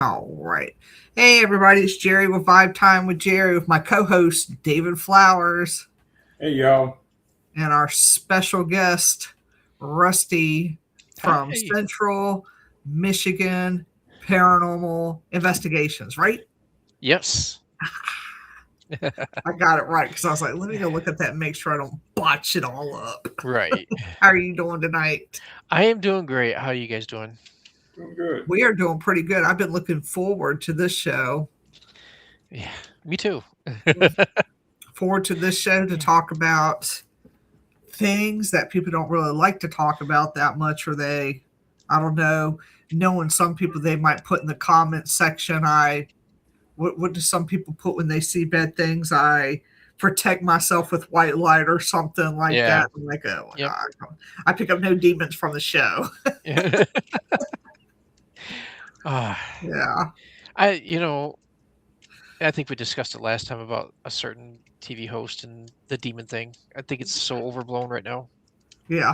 All right. Hey, everybody. It's Jerry with Vibe Time with Jerry with my co host, David Flowers, Hey y'all. and our special guest, Rusty from Hi. Central Michigan Paranormal Investigations, right? Yes. I got it right because I was like, let me go look at that and make sure I don't botch it all up. Right. How are you doing tonight? I am doing great. How are you guys doing? Doing good. We are doing pretty good. I've been looking forward to this show. Yeah, me too. Forward to this show to talk about things that people don't really like to talk about that much, or they, I don't know, knowing some people they might put in the comment section, what do some people put when they see bad things? I protect myself with white light or something like Yeah. that. I'm like, oh my Yep. God. I pick up no demons from the show. Ah, Yeah. I, you know, I think we discussed it last time about a certain TV host and the demon thing. I think it's so overblown right now. Yeah.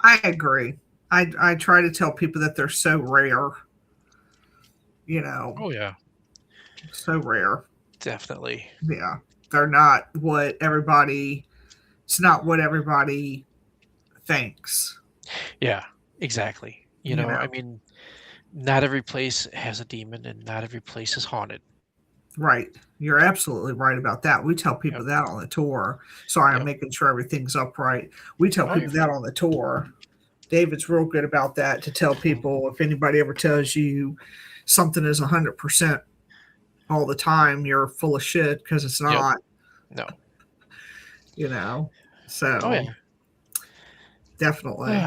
I agree. I try to tell people that they're so rare, you know, Oh yeah, so rare. definitely. Yeah. They're not what everybody, it's not what everybody thinks, Yeah, exactly. you know. I mean, not every place has a demon and not every place is haunted. Right. You're absolutely right about that. We tell Yep. people that on the tour. Sorry, I'm Yep. making sure everything's upright. We tell Oh, you're people that on the tour. David's real good about that to tell fine. people if anybody ever tells you something is 100% all the time, you're full of shit because it's Yep. not, No. you know. Oh So yeah. definitely.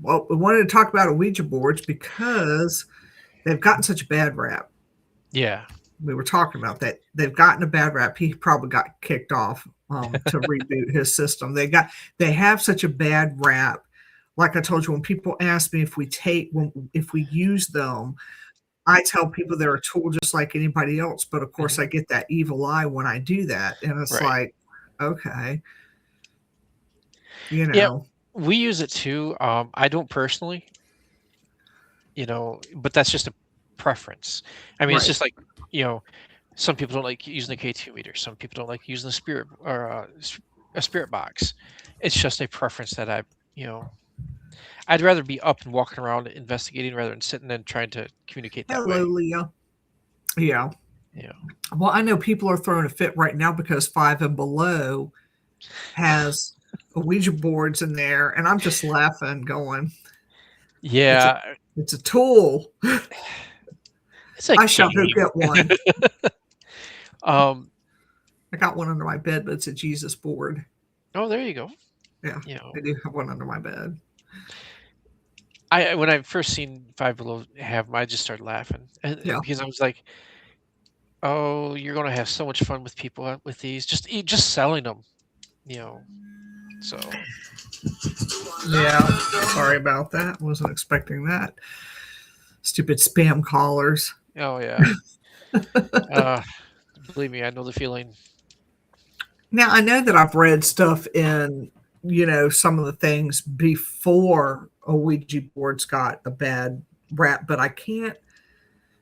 Well, we wanted to talk about Ouija boards because they've gotten such a bad rap. Yeah. We were talking about that. They've gotten a bad rap. He probably got kicked off to reboot his system. They have such a bad rap. Like I told you, when people ask me if we use them, I tell people they're a tool just like anybody else. But of course, Hmm. I get that evil eye when I do that, and it's Right. like, okay, you Yeah, know, we use it too. I don't personally, but that's just a preference. I mean, it's right? just like, you know, some people don't like using the K2 meter. Some people don't like using the spirit or a spirit box. It's just a preference that you know, I'd rather be up and walking around investigating rather than sitting and trying to communicate that Hello, way. Leah. Yeah. You know, Well, I know people are throwing a fit right now because Five and Below has Ouija boards in there, and I'm just laughing, going, "It's a yeah, it's a tool. it's a I shall go game. get one. Um, I got one under my bed, but it's a Jesus board. oh, there you go. Yeah, You I know, do have one under my bed. I when I first seen Five Below have them, I just started laughing Yeah, because I was like, oh, you're gonna have so much fun with people with these. Just selling them, you know. So, yeah. Sorry about that. Wasn't expecting that. Stupid spam callers. oh yeah. Uh, Believe me, I know the feeling. Now I know that I've read stuff in some of the things before a Ouija boards got a bad rap, but I can't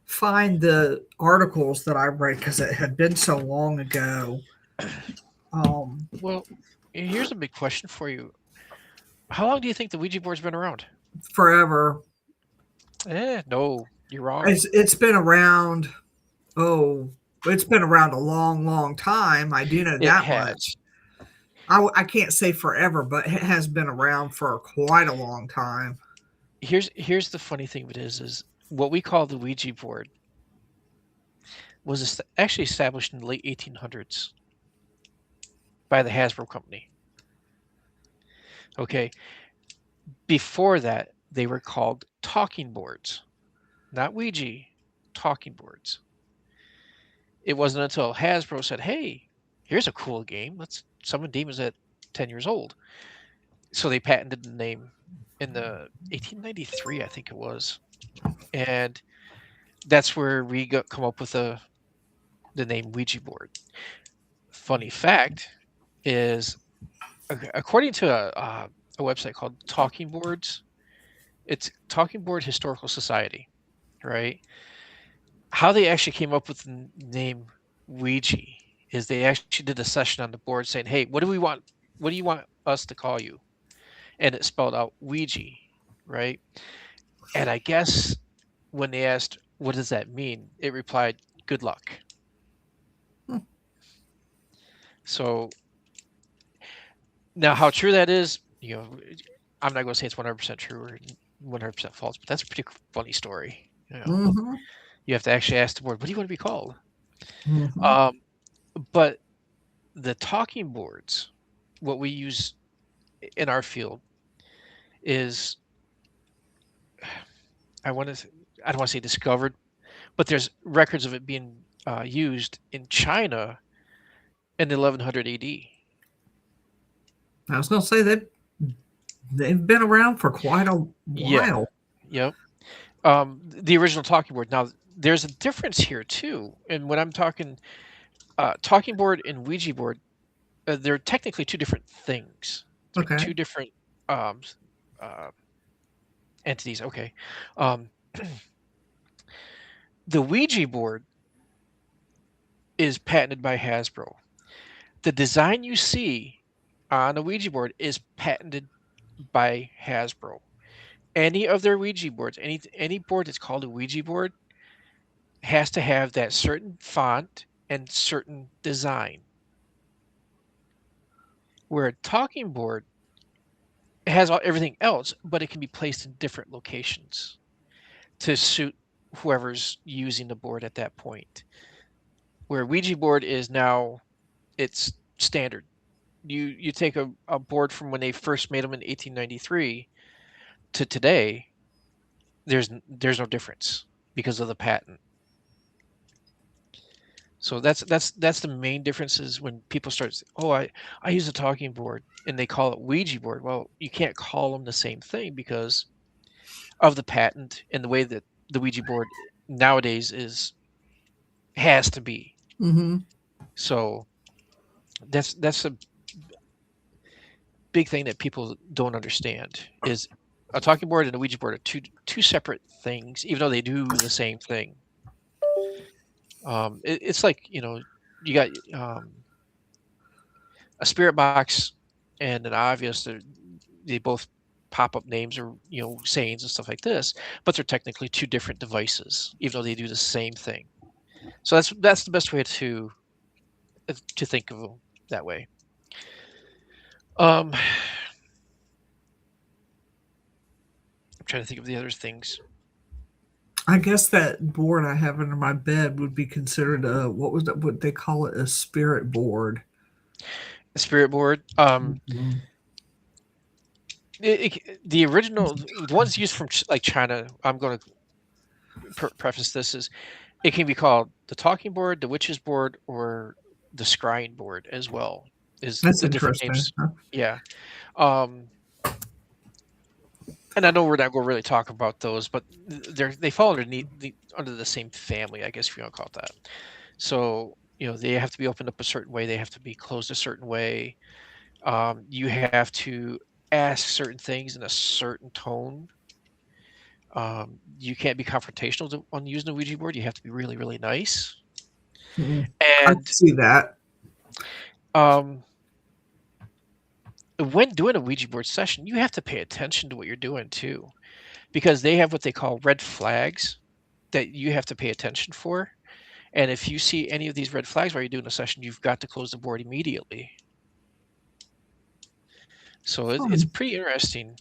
find the articles that I read because it had been so long ago. Um, Well, here's a big question for you. How long do you think the Ouija board's been around? Forever. No, you're wrong. It's been around. Oh, it's been around a long, long time. I do know It that has. much. I can't say forever, but it has been around for quite a long time. Here's the funny thing of it is what we call the Ouija board was actually established in the late 1800s by the Hasbro company. Okay, before that they were called talking boards, not Ouija, talking boards. It wasn't until Hasbro said, "Hey, here's a cool game. Let's summon demons at 10 years old." So they patented the name in the 1893, I think it was, and that's where we come up with the name Ouija board. Funny fact is, according to a website called Talking Boards, it's Talking Board Historical Society. right? How they actually came up with the name Ouija is they actually did a session on the board saying, "Hey, what do we want? What do you want us to call you?" And it spelled out Ouija, right? And I guess when they asked, "What does that mean?" it replied, "Good luck." Hmm. So now, how true that is, I'm not going to say it's 100% true or 100% false, but that's a pretty funny story. Mm-hmm. You have to actually ask the board, "What do you want to be called?" Mm-hmm. Um, but the talking boards, what we use in our field is, I want to, I don't want to say discovered, but there's records of it being used in China in 1100 AD. I was gonna say that they've been around for quite a Yeah. while. Yep. The original talking board. Now, there's a difference here too. And when I'm talking talking board and Ouija board, they're technically two different things. They're Okay. two different um, uh, entities. Okay. Um, the Ouija board is patented by Hasbro. The design you see on a Ouija board is patented by Hasbro. Any of their Ouija boards, any board that's called a Ouija board, has to have that certain font and certain design. Where a talking board has everything else, but it can be placed in different locations to suit whoever's using the board at that point. Where Ouija board is now, it's standard. You take a board from when they first made them in 1893 to today, there's no difference because of the patent. So that's the main differences when people start oh, I use a talking board and they call it Ouija board. Well, you can't call them the same thing because of the patent and the way that the Ouija board nowadays has to be. Mm-hmm. So that's a big thing that people don't understand is a talking board and a Ouija board are two separate things, even though they do the same thing. It's like you got a spirit box and an obvious. They both pop up names or sayings and stuff like this, but they're technically two different devices, even though they do the same thing. So that's the best way to think of them that way. I'm trying to think of the other things. I guess that board I have under my bed would be considered a what was that? What they call it? A spirit board. The spirit board. Mm-hmm. The original, the ones used from like China. I'm going to preface this is it can be called the talking board, the witch's board, or the scrying board as well. Is That's the different interesting. names? Yeah. Um, and I know we're not going to really talk about those, but they fall underneath under the same family, I guess if you want to call it that. So they have to be opened up a certain way. They have to be closed a certain way. You have to ask certain things in a certain tone. You can't be confrontational on using a Ouija board. You have to be really, really nice. Mm-hmm. I can And see that. um, when doing a Ouija board session, you have to pay attention to what you're doing too, because they have what they call red flags that you have to pay attention for. And if you see any of these red flags while you're doing a session, you've got to close the board immediately. So it's Hmm. pretty interesting.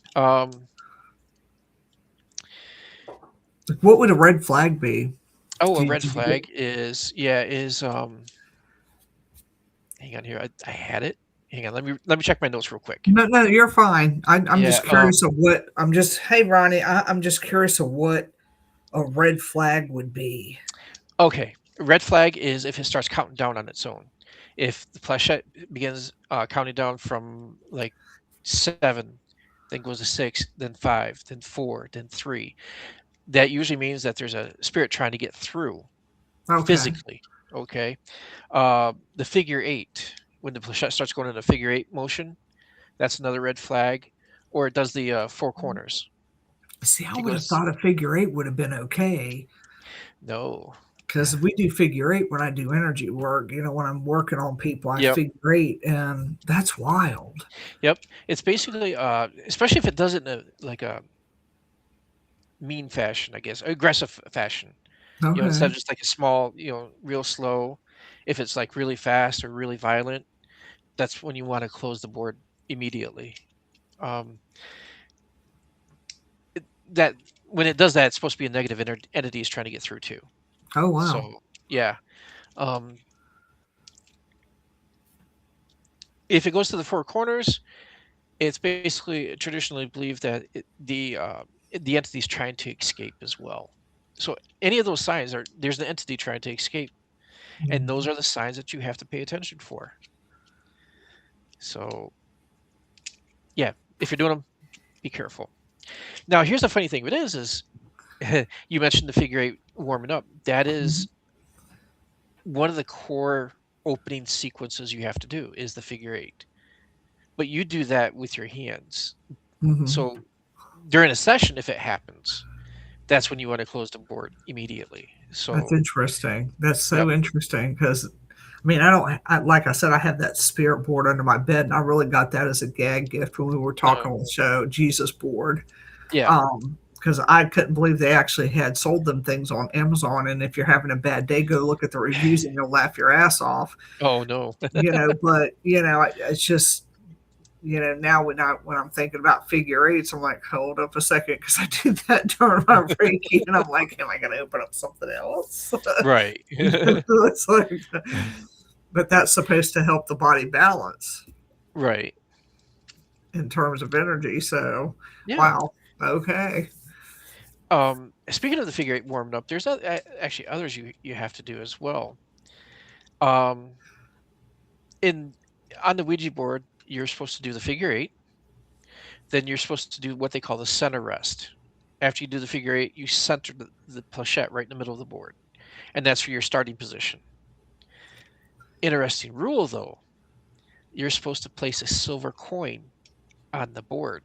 What would a red flag be? Oh, Do a you, red did you get? flag is hang on here. I had it. Hang on, let me check my notes real quick. No, no, you're fine. I'm Yeah. just curious of what. I'm just. Hey, Ronnie. I'm just curious of what a red flag would be. Okay. Red flag is if it starts counting down on its own. If the flashlight begins counting down from like 7, then goes to 6, then 5, then 4, then 3, that usually means that there's a spirit trying to get through Okay. physically. Okay. The figure 8, when the flashlight starts going in a figure 8 motion, that's another red flag. Or it does the four corners. See, I If it would have goes, thought a figure eight would have been okay no. because we do figure eight when I do energy work. When I'm working on people, I Yep. figure eight, and that's wild. Yep. It's basically, especially if it does it in like a mean fashion, I guess, aggressive fashion. Instead Okay. of just like a small, real slow. If it's like really fast or really violent, that's when you want to close the board immediately. Um, that when it does that, it's supposed to be a negative entity is trying to get through too. Oh wow. So yeah, um, if it goes to the four corners, it's basically traditionally believed that the entity is trying to escape as well. So any of those signs there's an entity trying to escape, and those Mhm. are the signs that you have to pay attention for. So yeah, if you're doing them, be careful. Now here's the funny thing. What is you mentioned the figure eight warming up. That is Mhm. one of the core opening sequences you have to do is the figure eight. But you do that with your hands. Mhm. So during a session, if it happens, that's when you want to close the board immediately. That's So, interesting. That's yep. so interesting because, I mean, like I said, I have that spirit board under my bed, and I really got that as a gag gift when we were talking Uh, on the show, Jesus board. yeah. Because I couldn't believe they actually had sold them things on Amazon. And if you're having a bad day, go look at the reviews and you'll laugh your ass off. Oh no. But it's just now when I'm thinking about figure eights, I'm like, hold up a second, because I did that during my Reiki, and I'm like, am I going to open up something else? Right. It's like, but that's supposed to help the body balance Right. in terms of energy. So, Yeah. wow, okay. Speaking of the figure eight warmed up, there's actually others you have to do as well. Um, in on the Ouija board, you're supposed to do the figure eight. Then you're supposed to do what they call the center rest. After you do the figure eight, you center the planchette right in the middle of the board, and that's for your starting position. Interesting rule though, you're supposed to place a silver coin on the board.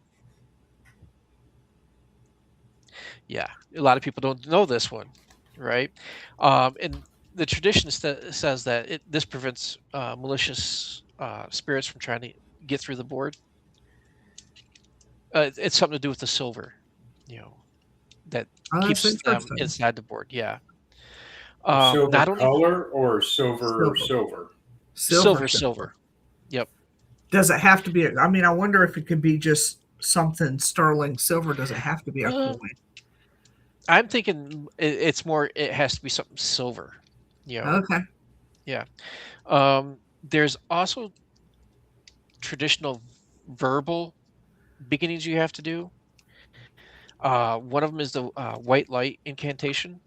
Yeah, a lot of people don't know this one, right? And the tradition says that this prevents malicious spirits from trying to get through the board. It's something to do with the silver, you know, that Oh, that's keeps them interesting. inside the board. Yeah. Silver Not only color or silver Silver, silver? silver, silver, silver. silver. Yep. Does it have to be? I mean, I wonder if it could be just something sterling silver. Does it have to be a Uh, coin? I'm thinking it's more. It has to be something silver. You know. Okay. Yeah. There's also traditional verbal beginnings you have to do. One of them is the white light incantation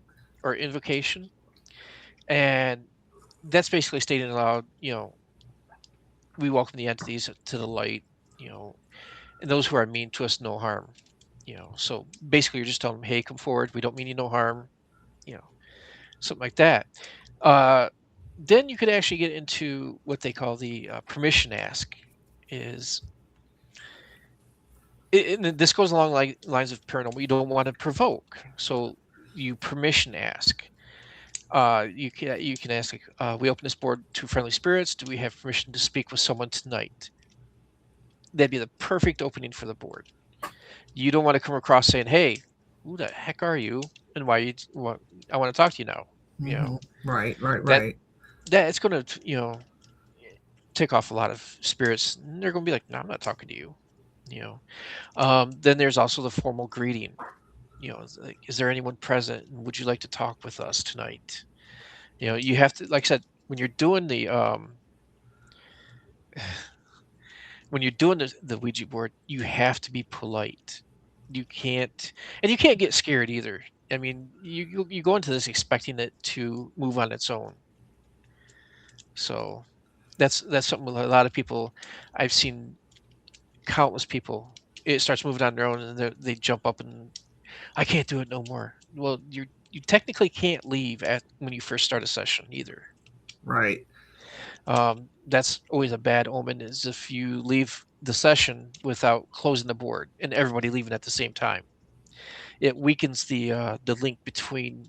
or invocation, and that's basically stating aloud. We welcome the entities to the light. You know, and those who are mean to us, no harm. So basically, you're just telling them, "Hey, come forward. We don't mean you no harm." You know, something like that. Uh, then you could actually get into what they call the permission ask. Is and this goes along like lines of paranormal. You don't want to provoke, so you permission ask. You can ask like, we open this board to friendly spirits. Do we have permission to speak with someone tonight? That'd be the perfect opening for the board. You don't want to come across saying, "Hey, who the heck are you? And why you? What, I want to talk to you now." You Hmm. know Right. Right. that Right. that it's going to tick off a lot of spirits. And they're going to be like, "No, I'm not talking to you." You know. Then there's also the formal greeting. It's like, is there anyone present? Would you like to talk with us tonight? You have to, like I said, when you're doing the Ouija board, you have to be polite. You can't, and you can't get scared either. I mean, you go into this expecting it to move on its own. So that's something a lot of people I've seen countless people. It starts moving on their own, and they jump up and I can't do it no more. Well, you technically can't leave at when you first start a session either. Right. That's always a bad omen is if you leave the session without closing the board and everybody leaving at the same time. it weakens the link between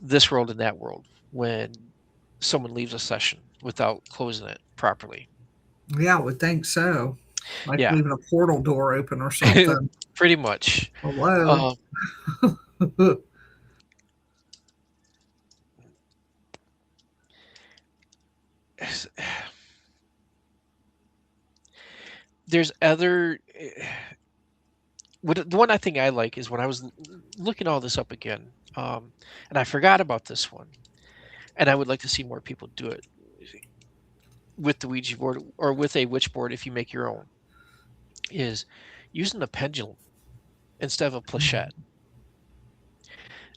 this world and that world when someone leaves a session without closing it properly. Yeah, I would think so. Like Yeah, leaving a portal door open or something. pretty much. Hello. Um, there's other. The one I think I like is when I was looking all this up again, and I forgot about this one, and I would like to see more people do it with the Ouija board or with a witch board if you make your own. Is using the pendulum instead of a planchette.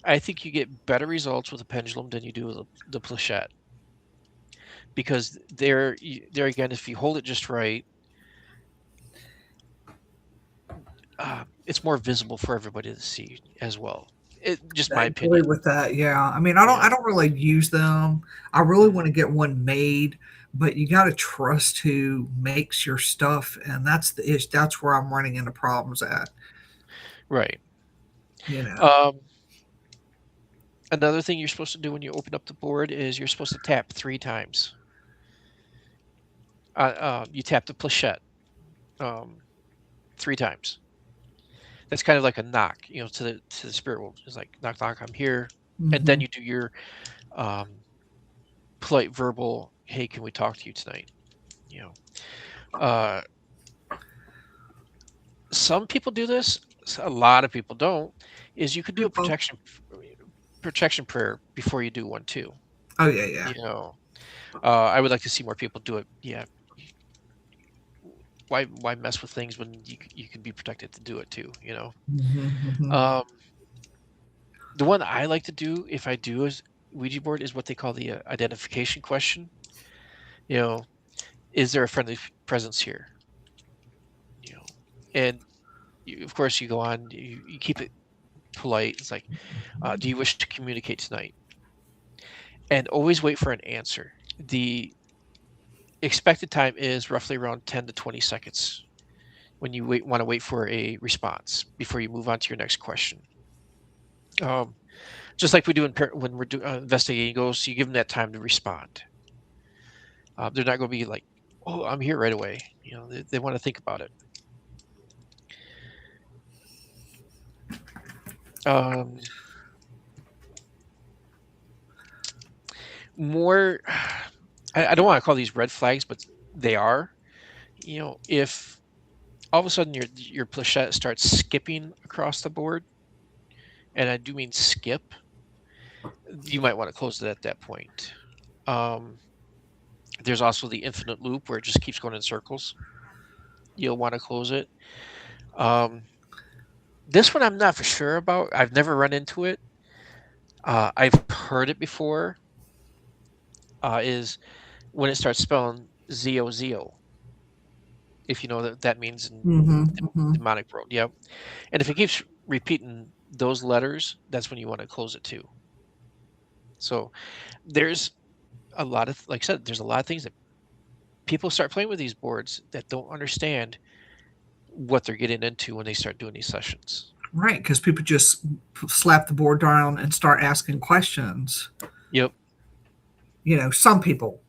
I think you get better results with a pendulum than you do with the planchette, because there again, if you hold it just right, it's more visible for everybody to see as well. Just I my agree opinion. with that. Yeah. I mean, I don't really use them. I really want to get one made, but you got to trust who makes your stuff, and that's the issue. That's where I'm running into problems at. Right. You know. Another thing you're supposed to do when you open up the board is you're supposed to tap 3 times. You tap the planchette 3 times. That's kind of like a knock, to the spirit world. It's like knock, knock, I'm here, and then you do your polite verbal, "Hey, can we talk to you tonight?" Some people do this. A lot of people don't. Is you could do a protection prayer before you do one too. Oh yeah, yeah. I would like to see more people do it. Yeah. Why mess with things when you can be protected to do it too? Mm-hmm. The one I like to do if I do is Ouija board is what they call the identification question. Is there a friendly presence here? And of course you go on. You keep it polite. It's like, do you wish to communicate tonight? And always wait for an answer. The expected time is roughly around 10 to 20 seconds when you want to wait for a response before you move on to your next question. Just like we do when we're investigating ghosts, you give them that time to respond. They're not going to be like, "Oh, I'm here right away." They want to think about it. More, I don't want to call these red flags, but they are. If all of a sudden your planchette starts skipping across the board, and I do mean skip, you might want to close it at that point. There's also the infinite loop where it just keeps going in circles. You'll want to close it. This one I'm not for sure about. I've never run into it. I've heard it before. Is when it starts spelling ZOZO. If you know that means in the demonic world. Yep. And if it keeps repeating those letters, that's when you want to close it too. So there's a lot of, like I said, there's a lot of things that people start playing with these boards that don't understand what they're getting into when they start doing these sessions. Right, because people just slap the board down and start asking questions. Yep. Some people.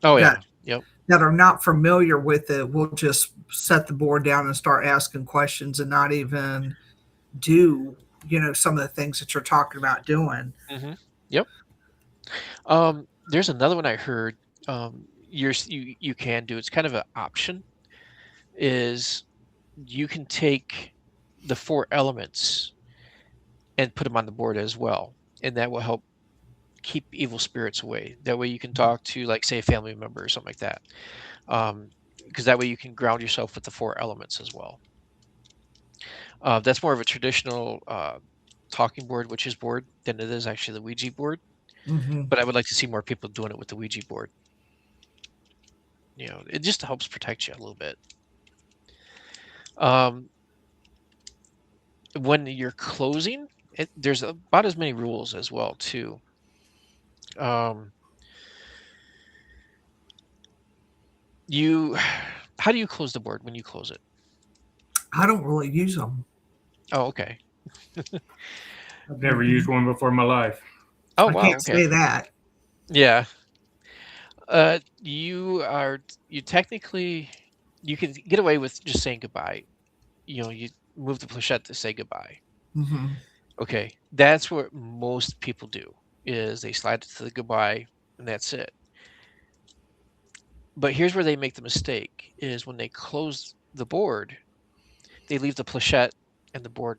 Oh yeah. Yep. That are not familiar with it will just set the board down and start asking questions and not even do some of the things that you're talking about doing. Mm-hmm. Yep. There's another one I heard. You can do. It's kind of an option. Is you can take the 4 elements and put them on the board as well, and that will help keep evil spirits away. That way you can talk to, like, say, a family member or something like that, because that way you can ground yourself with the 4 elements as well. That's more of a traditional talking board, witches board, than it is actually the Ouija board. But I would like to see more people doing it with the Ouija board. It just helps protect you a little bit. When you're closing, there's about as many rules as well too. How do you close the board when you close it? I don't really use them. Oh, okay. I've never used one before in my life. Oh I wow, can't okay. say that. Yeah. You technically you can get away with just saying goodbye. You move the planchette to say goodbye. Hmm. Okay, that's what most people do is they slide it to the goodbye and that's it. But here's where they make the mistake is when they close the board, they leave the planchette and the board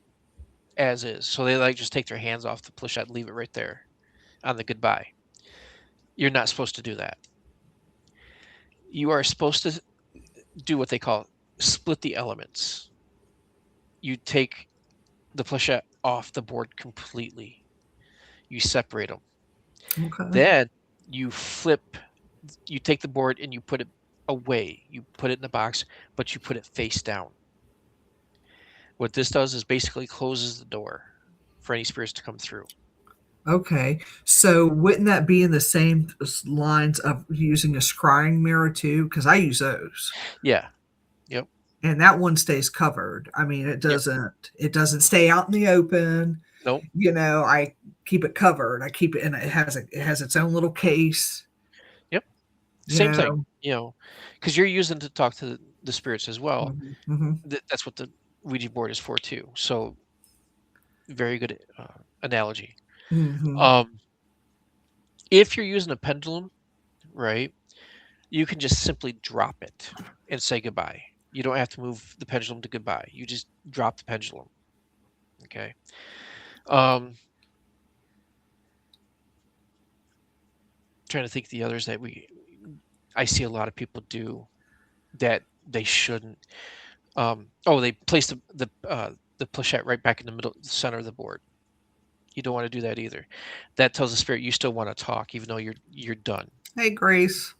as is. So they like just take their hands off the planchette and leave it right there on the goodbye. You're not supposed to do that. You are supposed to do what they call split the elements. You take the planchette off the board completely. You separate them. Okay. Then you flip, you take the board and you put it away. You put it in the box, but you put it face down. What this does is basically closes the door for any spirits to come through. Okay. So wouldn't that be in the same lines of using a scrying mirror too? Because I use those. Yeah. Yep. And that one stays covered. I mean, Yep. it doesn't stay out in the open. Nope. I keep it covered. I keep it and it has its own little case. Yep. You Same thing. know. Because you're using to talk to the spirits as well. Hmm. Hmm. That's what the Ouija board is for too. So very good analogy. Hmm. Um, if you're using a pendulum, right, you can just simply drop it and say goodbye. You don't have to move the pendulum to goodbye. You just drop the pendulum. Okay. Um, trying to think the others that I see a lot of people do that they shouldn't. They place the planchette right back in the middle, center of the board. You don't want to do that either. That tells the spirit you still want to talk, even though you're done. Hey, Grace.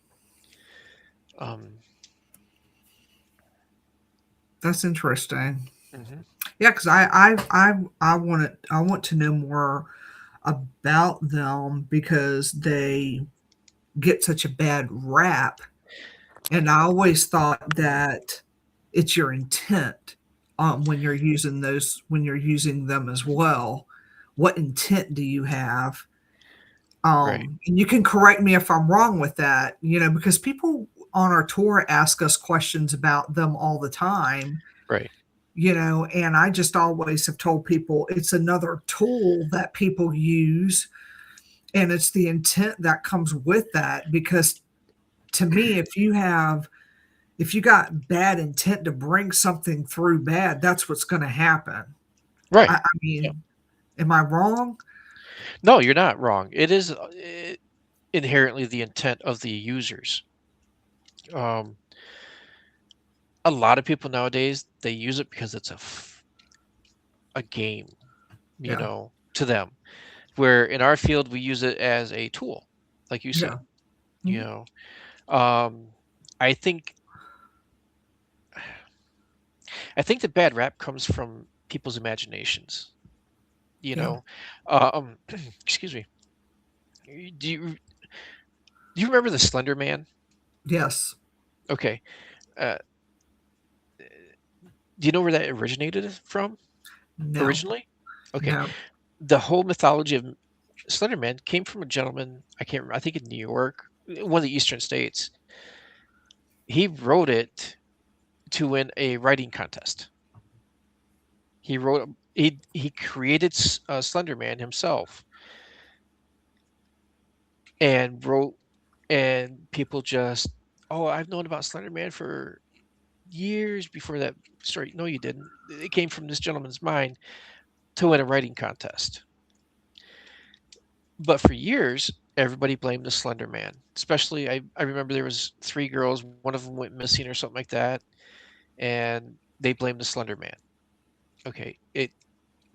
Um, That's interesting. mhm. Yeah, because I want to know more about them because they get such a bad rap. And I always thought that it's your intent when you're using them as well. What intent do you have? Right, And you can correct me if I'm wrong with that, because people on our tour ask us questions about them all the time, right, and I just always have told people it's another tool that people use, and it's the intent that comes with that. Because to me, if you got bad intent to bring something through bad, that's what's going to happen. I, right. I Yeah. mean, am I wrong? No, you're not wrong. It is inherently the intent of the users. Um, a lot of people nowadays they use it because it's a game, Yeah, to them. Where in our field we use it as a tool, like you said. yeah. You Mhm. know, um, I think I think the bad rap comes from people's imaginations. You Yeah. know, um, excuse me. Do you remember the Slender Man? Yes. Okay. Uh, do you know where that originated from No. originally? Okay. No. The whole mythology of Slender Man came from a gentleman, I can't remember, I think in New York, one of the eastern states. He wrote it to win a writing contest. He created Slender Man himself and wrote, and people just, oh, I've known about Slender Man for years before that story. No, you didn't. It came from this gentleman's mind to win a writing contest. But for years, everybody blamed the Slender Man. Especially, I remember there was three girls. One of them went missing or something like that, and they blamed the Slender Man. Okay,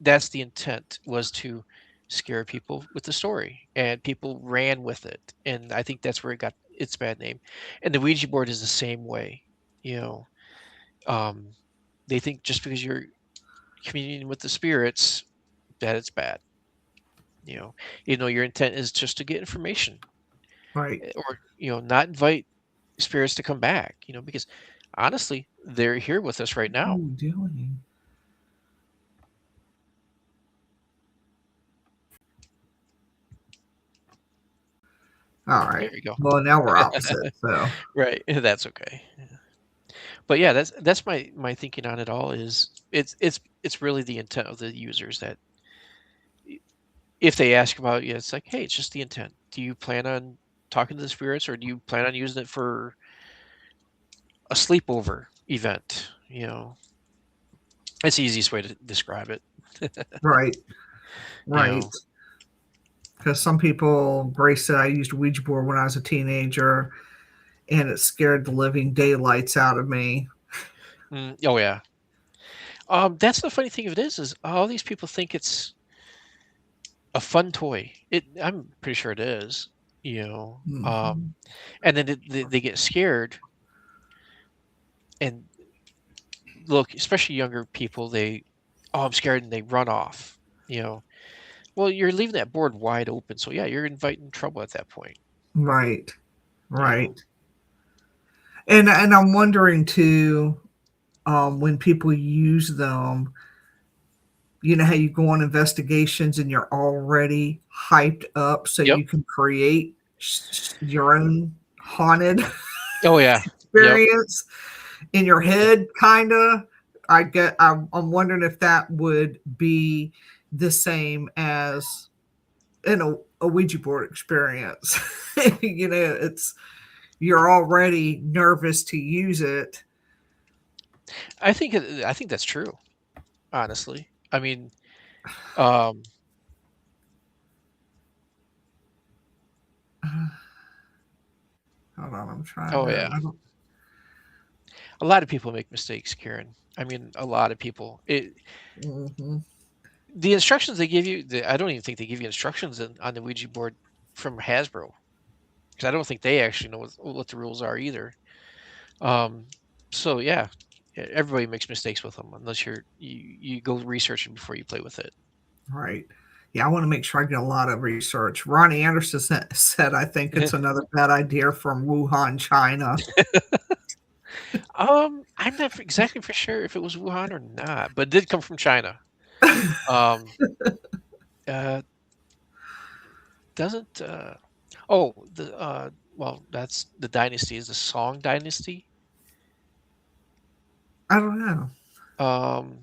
that's the intent was to scare people with the story, and people ran with it, and I think that's where it got its bad name. And the Ouija board is the same way. You know, um, they think just because you're communicating with the spirits that it's bad. You know, your intent is just to get information, Right. or not invite spirits to come back. Because honestly, they're here with us right What are now. you doing? All right. There you go. Well, now we're opposite. So Right. That's okay. But yeah, that's my thinking on it all is it's really the intent of the users that if they ask about it, yeah, it's like, hey, it's just the intent. Do you plan on talking to the spirits, or do you plan on using it for a sleepover event? It's the easiest way to describe it. right, You right. know, Because some people, Grace said, I used a Ouija board when I was a teenager, and it scared the living daylights out of me. oh yeah. That's the funny thing of it is all these people think it's a fun toy. I'm pretty sure it is. Mhm. And then they get scared, and look, especially younger people, oh, I'm scared, and they run off. You know, well, you're leaving that board wide open, so yeah, you're inviting trouble at that point. Right, You know, right. And I'm wondering too, when people use them, you know how you go on investigations and you're already hyped up so yep. you can create your own haunted Oh yeah, yep. experience in your head, kind of. I'm wondering if that would be the same as in a Ouija board experience. It's you're already nervous to use it. I think that's true. Honestly, I mean, um, Hold on, I'm trying oh to. yeah, I don't. a lot of people make mistakes, Karen. I mean, a lot of people. Mhm. The instructions they give you, I don't even think they give you instructions on the Ouija board from Hasbro, because I don't think they actually know what the rules are either. Um, so yeah, everybody makes mistakes with them unless you go researching before you play with it. Right. Yeah, I want to make sure I get a lot of research. Ronnie Anderson said, I think it's another bad idea from Wuhan, China. I'm not exactly for sure if it was Wuhan or not, but it did come from China. Um, uh, doesn't oh the well, that's the dynasty is the Song dynasty. I don't know. Um,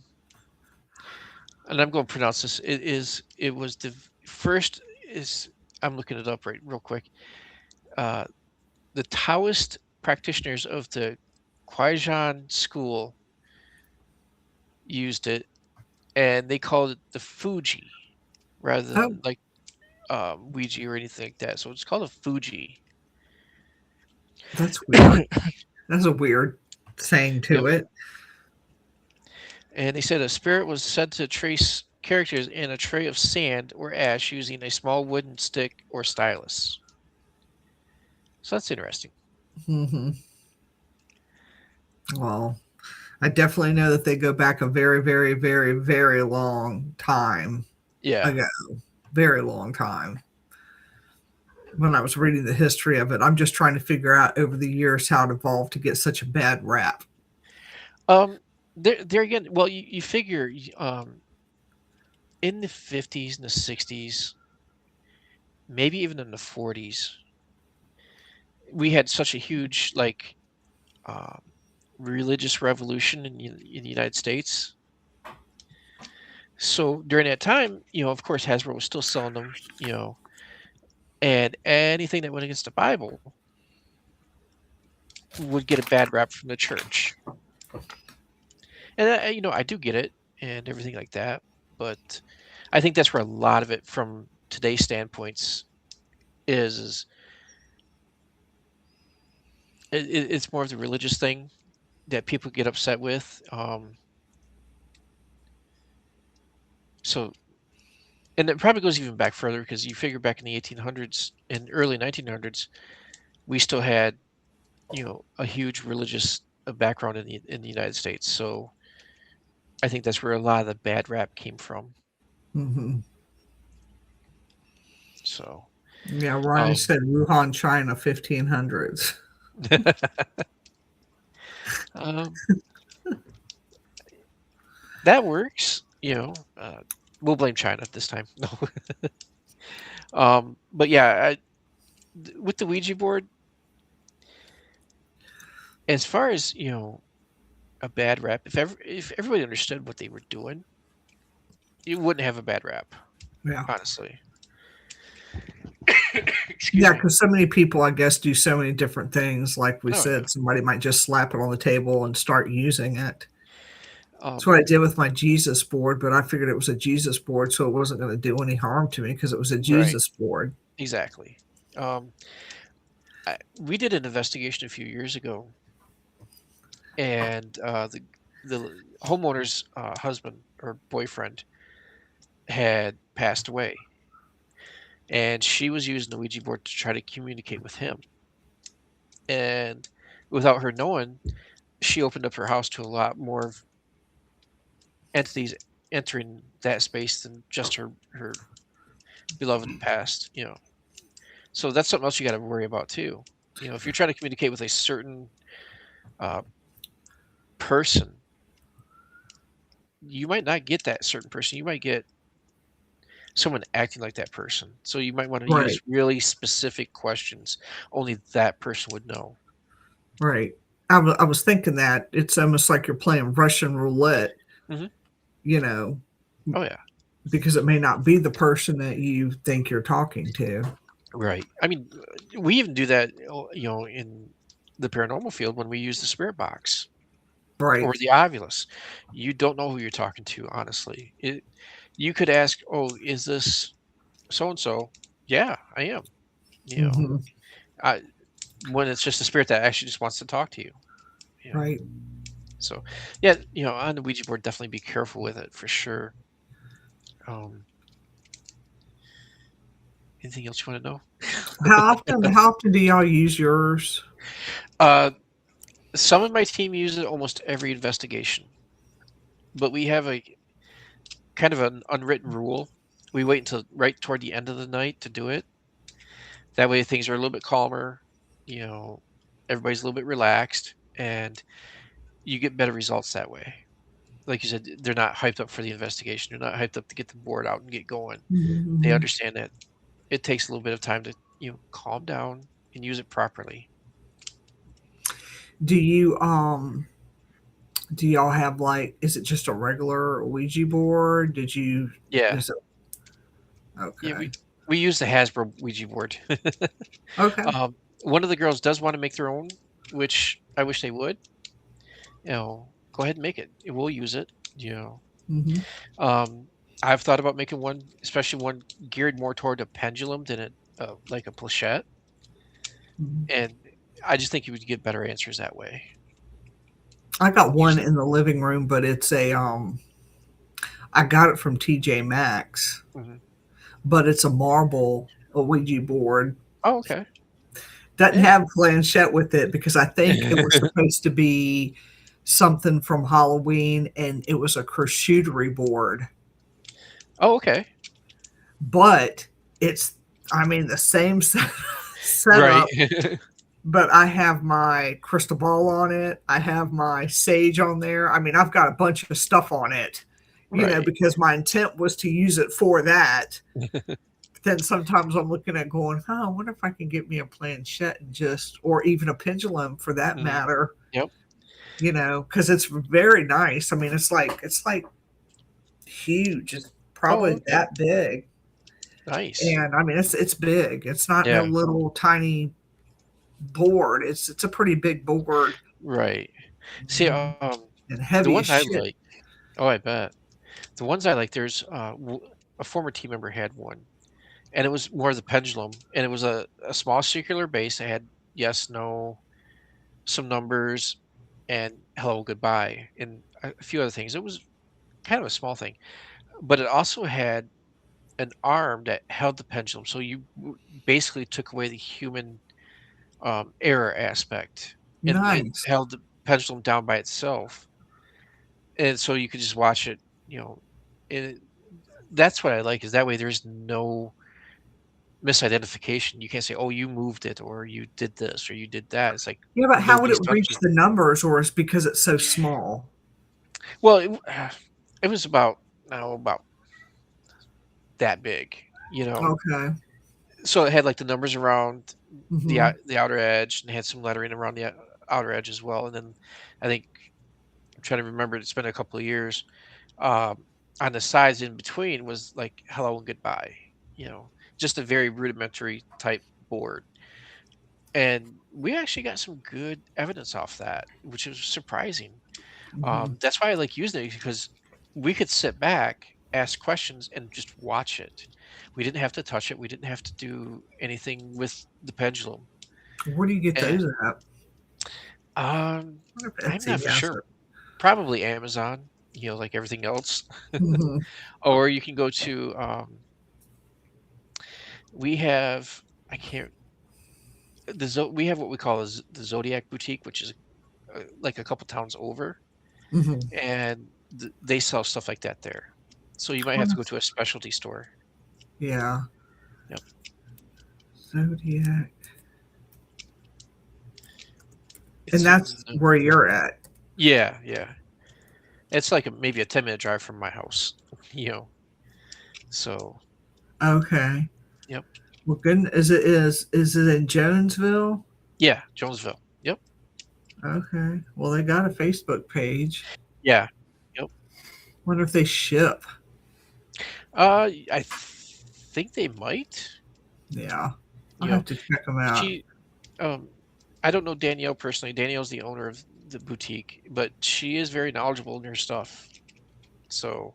and I'm going to pronounce this. It was the first is I'm looking it up right real quick. Uh, the Taoist practitioners of the Kwaijan school used it, and they called it the Fuji rather Oh, than like Ouija or anything like that. So it's called a Fuji. that's weird. That's a weird saying Yep. to it. And they said a spirit was said to trace characters in a tray of sand or ash using a small wooden stick or stylus. So that's interesting. Hmm. Well, I definitely know that they go back a very, very, very, very long time Yeah. ago. Very long time. When I was reading the history of it, I'm just trying to figure out over the years how it evolved to get such a bad rap. Um, there again. Well, you figure in the 50s and the 60s, maybe even in the 40s, we had such a huge um, religious revolution in the United States. So during that time, of course, Hasbro was still selling them, and anything that went against the Bible would get a bad rap from the church. And I do get it and everything like that, but I think that's where a lot of it from today's standpoints is it's more of the religious thing that people get upset with. So, and it probably goes even back further because you figure back in the 1800s and early 1900s, we still had, a huge religious background in the United States. So I think that's where a lot of the bad rap came from. Hmm. So, Yeah, Ronnie um, said Wuhan, China, 1500s. um, that works. We'll blame China this time. No, but yeah, with the Ouija board, as far as a bad rap, if everybody understood what they were doing, you wouldn't have a bad rap, Yeah. honestly. Excuse Yeah, me. because so many people, I guess, do so many different things. Like we Oh yeah. said, somebody might just slap it on the table and start using it. That's Um, what I did with my Jesus board, but I figured it was a Jesus board, so it wasn't going to do any harm to me because it was a right. Jesus board. Exactly. Um, we did an investigation a few years ago, and the homeowner's husband or boyfriend had passed away, and she was using the Ouija board to try to communicate with him. And without her knowing, she opened up her house to a lot more of entities entering that space than just her beloved past. So that's something else you got to worry about too. If you're trying to communicate with a certain uh, person, you might not get that certain person. You might get someone acting like that person. So you might want to use Right, really specific questions. Only that person would know. right. I was thinking that it's almost like you're playing Russian roulette, Hmm. you know, Oh yeah, because it may not be the person that you think you're talking to. right. I mean, we even do that, in the paranormal field when we use the spirit box or Right. the Ovilus. You don't know who you're talking to, honestly. You could ask, "Oh, is this so and so?" Yeah, I am. You know, Hmm. I when it's just a spirit that actually just wants to talk to you. You know, Right. so yeah, on the Ouija board, definitely be careful with it for sure. Um, anything else you want to know? How often do y'all use yours? Uh, some of my team use it almost every investigation, but we have a kind of an unwritten rule. We wait until right toward the end of the night to do it. That way, things are a little bit calmer. You know, everybody's a little bit relaxed, and you get better results that way. Like you said, they're not hyped up for the investigation. They're not hyped up to get the board out and get going. They Mhm. understand that it takes a little bit of time to calm down and use it properly. Do you do y'all have like is it just a regular Ouija board? Did you Yeah, is it yeah. okay. We use the Hasbro Ouija board. Okay. um, one of the girls does want to make their own, which I wish they would. Go ahead and make it. We'll use it. You know, Mhm. um, I've thought about making one, especially one geared more toward a pendulum than like a planchette, Mhm. and I just think you would get better answers that way. I got one Usually. in the living room, but it's a I got it from TJ Maxx, Mhm. but it's a marble a Ouija board. Oh, okay. Doesn't Yeah. have planchette with it because I think it was supposed to be something from Halloween and it was a charcuterie board. Oh, okay. But it's I mean the same Right. setup, but I have my crystal ball on it. I have my sage on there. I mean, I've got a bunch of stuff on it, Right. because my intent was to use it for that. But then sometimes I'm looking at going, oh, I wonder if I can get me a planchette and just, or even a pendulum for that Mhm. matter, Yep. because it's very nice. I mean, it's like huge. It's Oh, probably okay. that big. Nice. And I mean, it's big. It's not no Yeah. little tiny board. It's a pretty big board. Right. See, Mhm. And the heavy as ones I shit. like. Oh, I bet. The ones I like. There's a former team member had one, and it was more of the pendulum, and it was a small circular base. It had yes, no, some numbers, and hello, goodbye, and a few other things. It was kind of a small thing, but it also had an arm that held the pendulum. So you basically took away the human error aspect, and it Nice. held the pendulum down by itself, and so you could just watch it. And that's what I like is that way there's no misidentification. You can't say, "Oh, you moved it," or "You did this," or "You did that." It's like Yeah, but how would it nobody's touching reach it. the numbers, or is because it's so small? Well, it was about that big. Okay. So it had like the numbers around Mhm. the outer edge, and had some lettering around the outer edge as well. And then I think I'm trying to remember. It's been a couple of years. Um, on the sides in between was like hello and goodbye. You know, just a very rudimentary type board. And we actually got some good evidence off that, which is surprising. Mhm. That's why I like using it, because we could sit back, ask questions, and just watch it. We didn't have to touch it. We didn't have to do anything with the pendulum. Where do you get And those at? um, I wonder if I'm not Etsy for has sure. it. Probably Amazon. Like everything else. Mhm. Or you can go to. We have. I can't. We have what we call the Zodiac Boutique, which is like a couple towns over, Mhm. and they sell stuff like that there. So you might have to Wonder go if- to a specialty store. Yeah. Yep. Zodiac. And It's in that's where you're at. yeah, yeah. It's like maybe a 10-minute drive from my house. You know. So, Okay. yep. Well, good. Is it in Jonesville? Yeah, Jonesville. Yep. Okay. Well, they got a Facebook page. Yeah. Yep. Wonder if they ship. I think they might. Yeah. I'll You know, have to check them out. she I don't know Danielle personally. Danielle's the owner of the boutique, but she is very knowledgeable in her stuff. So,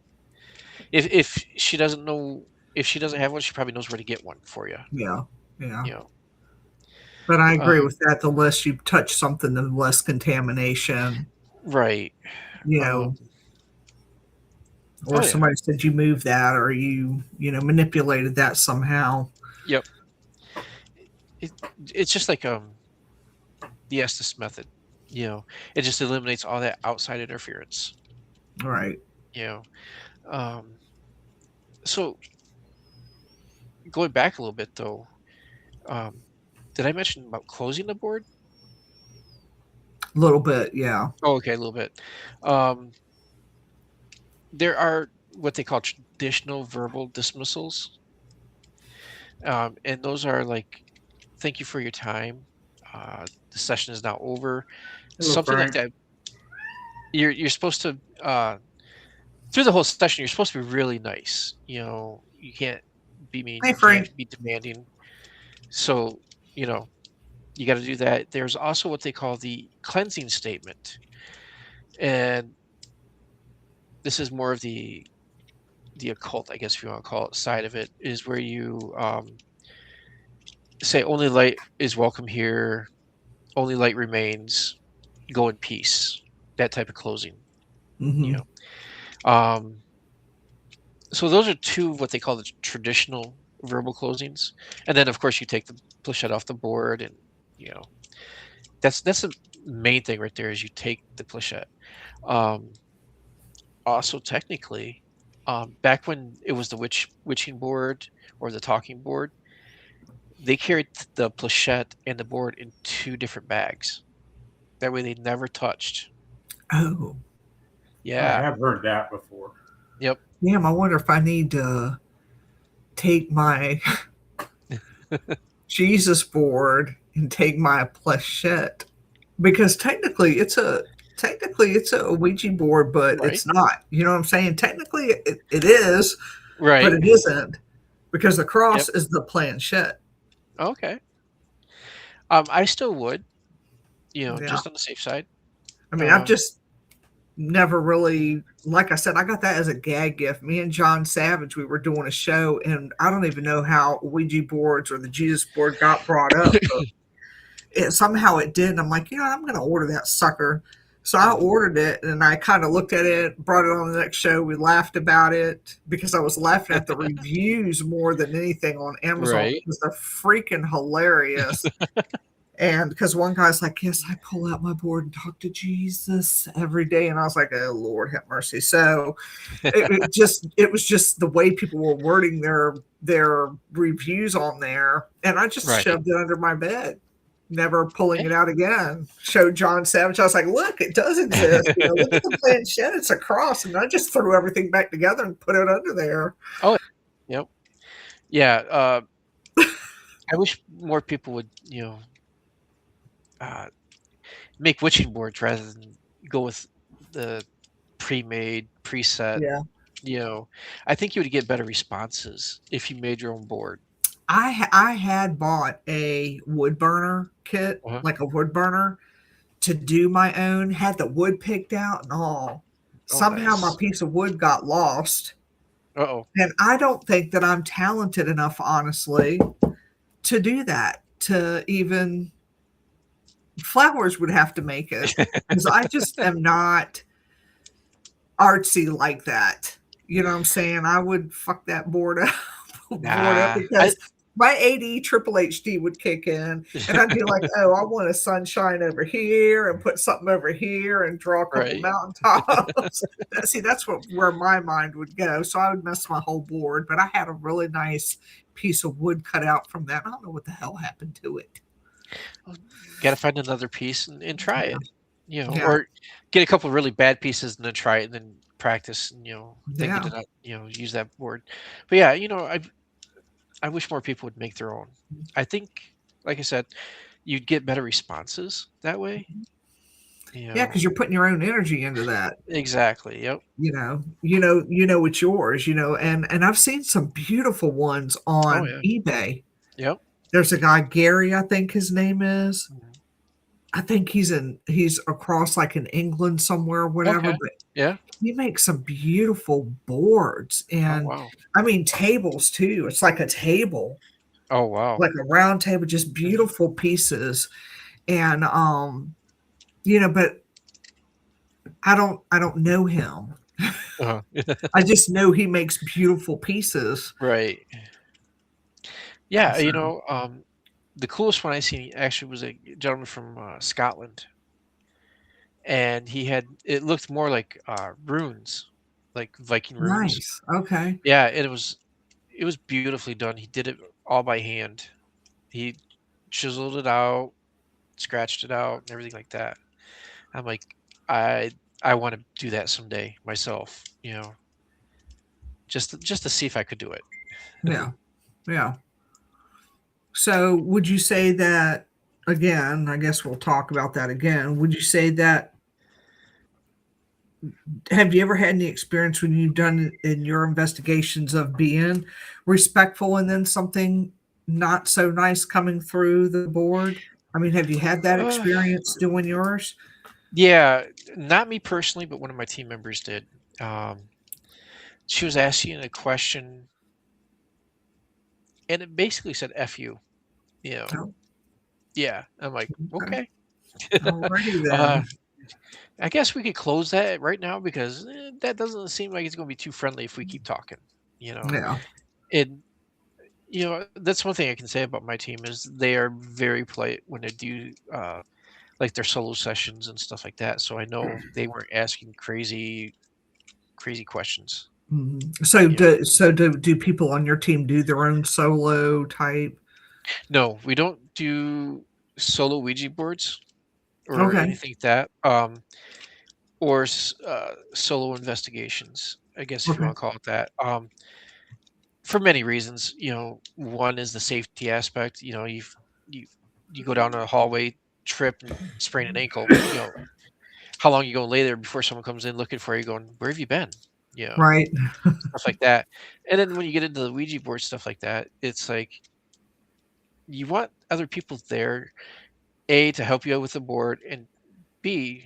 if she doesn't know, if she doesn't have one, she probably knows where to get one for you. Yeah. Yeah. You know. But I agree Um, with that. The less you touch something, the less contamination, right. you Um, know, or oh yeah. somebody said you moved that or manipulated that somehow. Yep. It, it's just like the Estes method. It just eliminates all that outside interference. Right. You know. So going back a little bit though, um, did I mention about closing the board? A little bit. Yeah. Oh, okay, a little bit. Um, there are what they call traditional verbal dismissals, and those are like, "Thank you for your time. The session is now over." Hello, Something like Frank. that. You're supposed to through the whole session. You're supposed to be really nice. You can't be mean. Hey, You Frank. can't be demanding. So you know you got to do that. There's also what they call the cleansing statement, and this is more of the occult, I guess if you want to call it, side of it, is where you say only light is welcome here, only light remains, go in peace. That type of closing, you Mm-hmm. know. So those are two of what they call the traditional verbal closings, and then of course you take the planchette off the board, and you know that's the main thing right there is you take the planchette. Um, Also, technically, back when it was the witching board or the talking board, they carried the planchette and the board in two different bags. That way they never touched. Oh, I Yeah. have heard that before. Yep. damn. I wonder if I need to take my Jesus board and take my planchette because technically it's a Ouija board, but Right. it's not. You know what I'm saying? Technically it is, but Right. it isn't because the Yep. cross is the planchette. Okay. I still would, Yeah. just on the safe side. I mean, I've Um, just never really, like I said, I got that as a gag gift. Me and John Savage, we were doing a show, and I don't even know how Ouija boards or the Jesus board got brought up, but somehow it did. And I'm like, I'm going to order that sucker. So I mhm. ordered it and I kind of looked at it, brought it on the next show. We laughed about it because I was laughing at the reviews more than anything on Amazon Right. because they're freaking hilarious. And because one guy's like, yes, I pull out my board and talk to Jesus every day. And I was like, oh, Lord, have mercy. So it was just the way people were wording their reviews on there. And I just Right. shoved it under my bed, never pulling it Hey. out again. Showed John Savage. I was like, look, it does exist. Look at the planchette. It's a cross. And I just threw everything back together and put it under there. Oh, yep. Yeah. I wish more people would, uh, make witching boards rather than go with the pre-made, preset. Yeah. I think you would get better responses if you made your own board. I had bought a wood burner kit, Uh-huh. like a wood burner, to do my own. Had the wood picked out and all. Oh, Somehow my nice. piece of wood got lost, Uh-oh. and I don't think that I'm talented enough, honestly, to do that. To even flowers would have to make it because I just am not artsy like that. You know what I'm saying? I would fuck that board up, Nah. because my AD triple HD would kick in, and I'd be like, "Oh, I want a sunshine over here, and put something over here, and draw a couple Right. mountaintops." See, that's where my mind would go. So I would mess my whole board. But I had a really nice piece of wood cut out from that. I don't know what the hell happened to it. Got to find another piece and try it. Yeah. Or get a couple of really bad pieces and then try it and then practice and then get Yeah. it out, use that board. But yeah, I wish more people would make their own. I think, like I said, you'd get better responses that way. Yeah, because you're putting your own energy into that. Exactly. Yep. It's yours, and I've seen some beautiful ones on yeah. eBay. Yep. There's a guy, Geri, I think his name is. Mhm. I think he's across like in England somewhere or whatever, Okay. but Yeah. he makes some beautiful boards Oh and wow. I mean tables too. It's like a table, Oh wow. like a round table, just beautiful pieces. And but I don't know him. Uh-huh. I just know he makes beautiful pieces. Right. Yeah. So, The coolest one I seen actually was a gentleman from Scotland, and it looked more like runes, like Viking runes. nice. Okay. Yeah, and it was beautifully done. He did it all by hand. He chiseled it out, scratched it out, and everything like that. I'm like, I I want to do that someday myself. Just to see if I could do it. Yeah. Yeah. So would you say that again, I guess we'll talk about that again. Would you say that have you ever had any experience when you've done in your investigations of being respectful and then something not so nice coming through the board? I mean, have you had that Uh, experience doing yours? yeah, not me personally, but one of my team members did. Um, she was asking a question, and it basically said "f you." You know, Oh, yeah. I'm like, okay. okay. Alrighty uh, then. I guess we could close that right now because that doesn't seem like it's going to be too friendly if we keep talking. You know, Yeah. and that's one thing I can say about my team is they are very polite when they do like their solo sessions and stuff like that. So I know they weren't asking crazy questions. Mhm. So You know, do people on your team do their own solo type? no, we don't do solo Ouija boards or Okay. anything like that. Or solo investigations, I guess if you Okay. want to call it that. For many reasons. One is the safety aspect. You you go down a hallway, trip and sprain an ankle. How long you gonna lay there before someone comes in looking for you, going, "Where have you been?" Right. Stuff like that. And then when you get into the Ouija board stuff like that, it's like you want other people there, A, to help you out with the board, and B,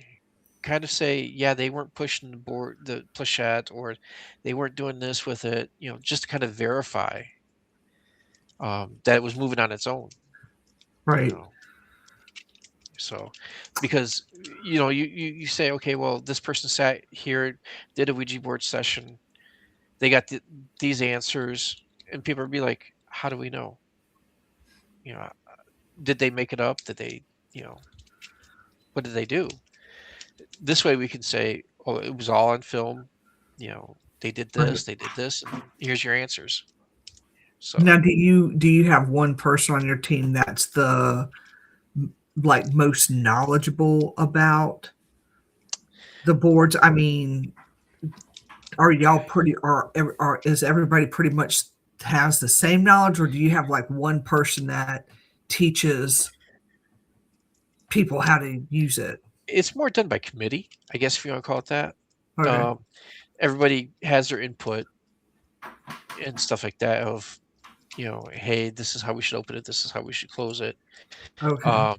kind of say, yeah, they weren't pushing the planchette, or they weren't doing this with it, just to kind of verify that it was moving on its own, you Right. know. So, because you say, okay, well, this person sat here, did a Ouija board session, they got these answers, and people would be like, how do we know? You know, did they make it up? Did they, you know, what did they do? This way we can say, oh, it was all on film. They did Right. this, and here's your answers. So, Now, do you have one person on your team that's the like most knowledgeable about the boards? I mean, are y'all pretty are is everybody pretty much has the same knowledge, or do you have like one person that teaches people how to use it? It's more done by committee, I guess, if you want to call it that. Okay. Everybody has their input and stuff like that of, hey, this is how we should open it. This is how we should close it. Okay.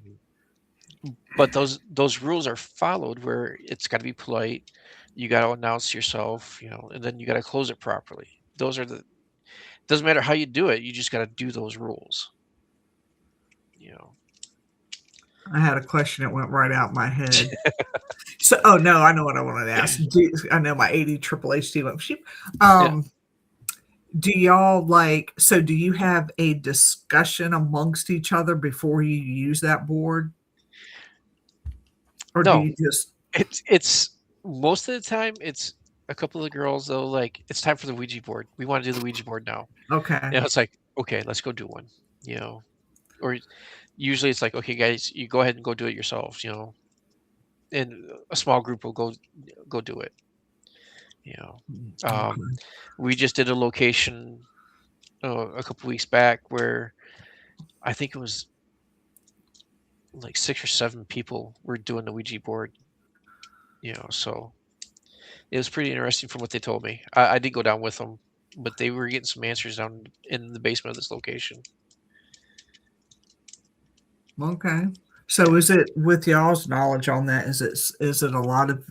But those rules are followed where it's got to be polite. You got to announce yourself, and then you got to close it properly. Doesn't matter how you do it. You just got to do those rules. I had a question that went right out my head. So, oh no, I know what I wanted to ask. I know my 80 Triple HD went sheep. Do y'all do you have a discussion amongst each other before you use that board? Or No. do you just It's most of the time it's a couple of the girls though, like, it's time for the Ouija board. We want to do the Ouija board now. okay? It's like, okay, let's go do one. Or usually it's like, okay, guys, you go ahead and go do it yourselves. And a small group will go do it. Okay. We just did a location a couple weeks back where I think it was like 6 or 7 people were doing the Ouija board. So it was pretty interesting from what they told me. I did go down with them, but they were getting some answers down in the basement of this location. Okay. So is it, with y'all's knowledge on that, is it a lot of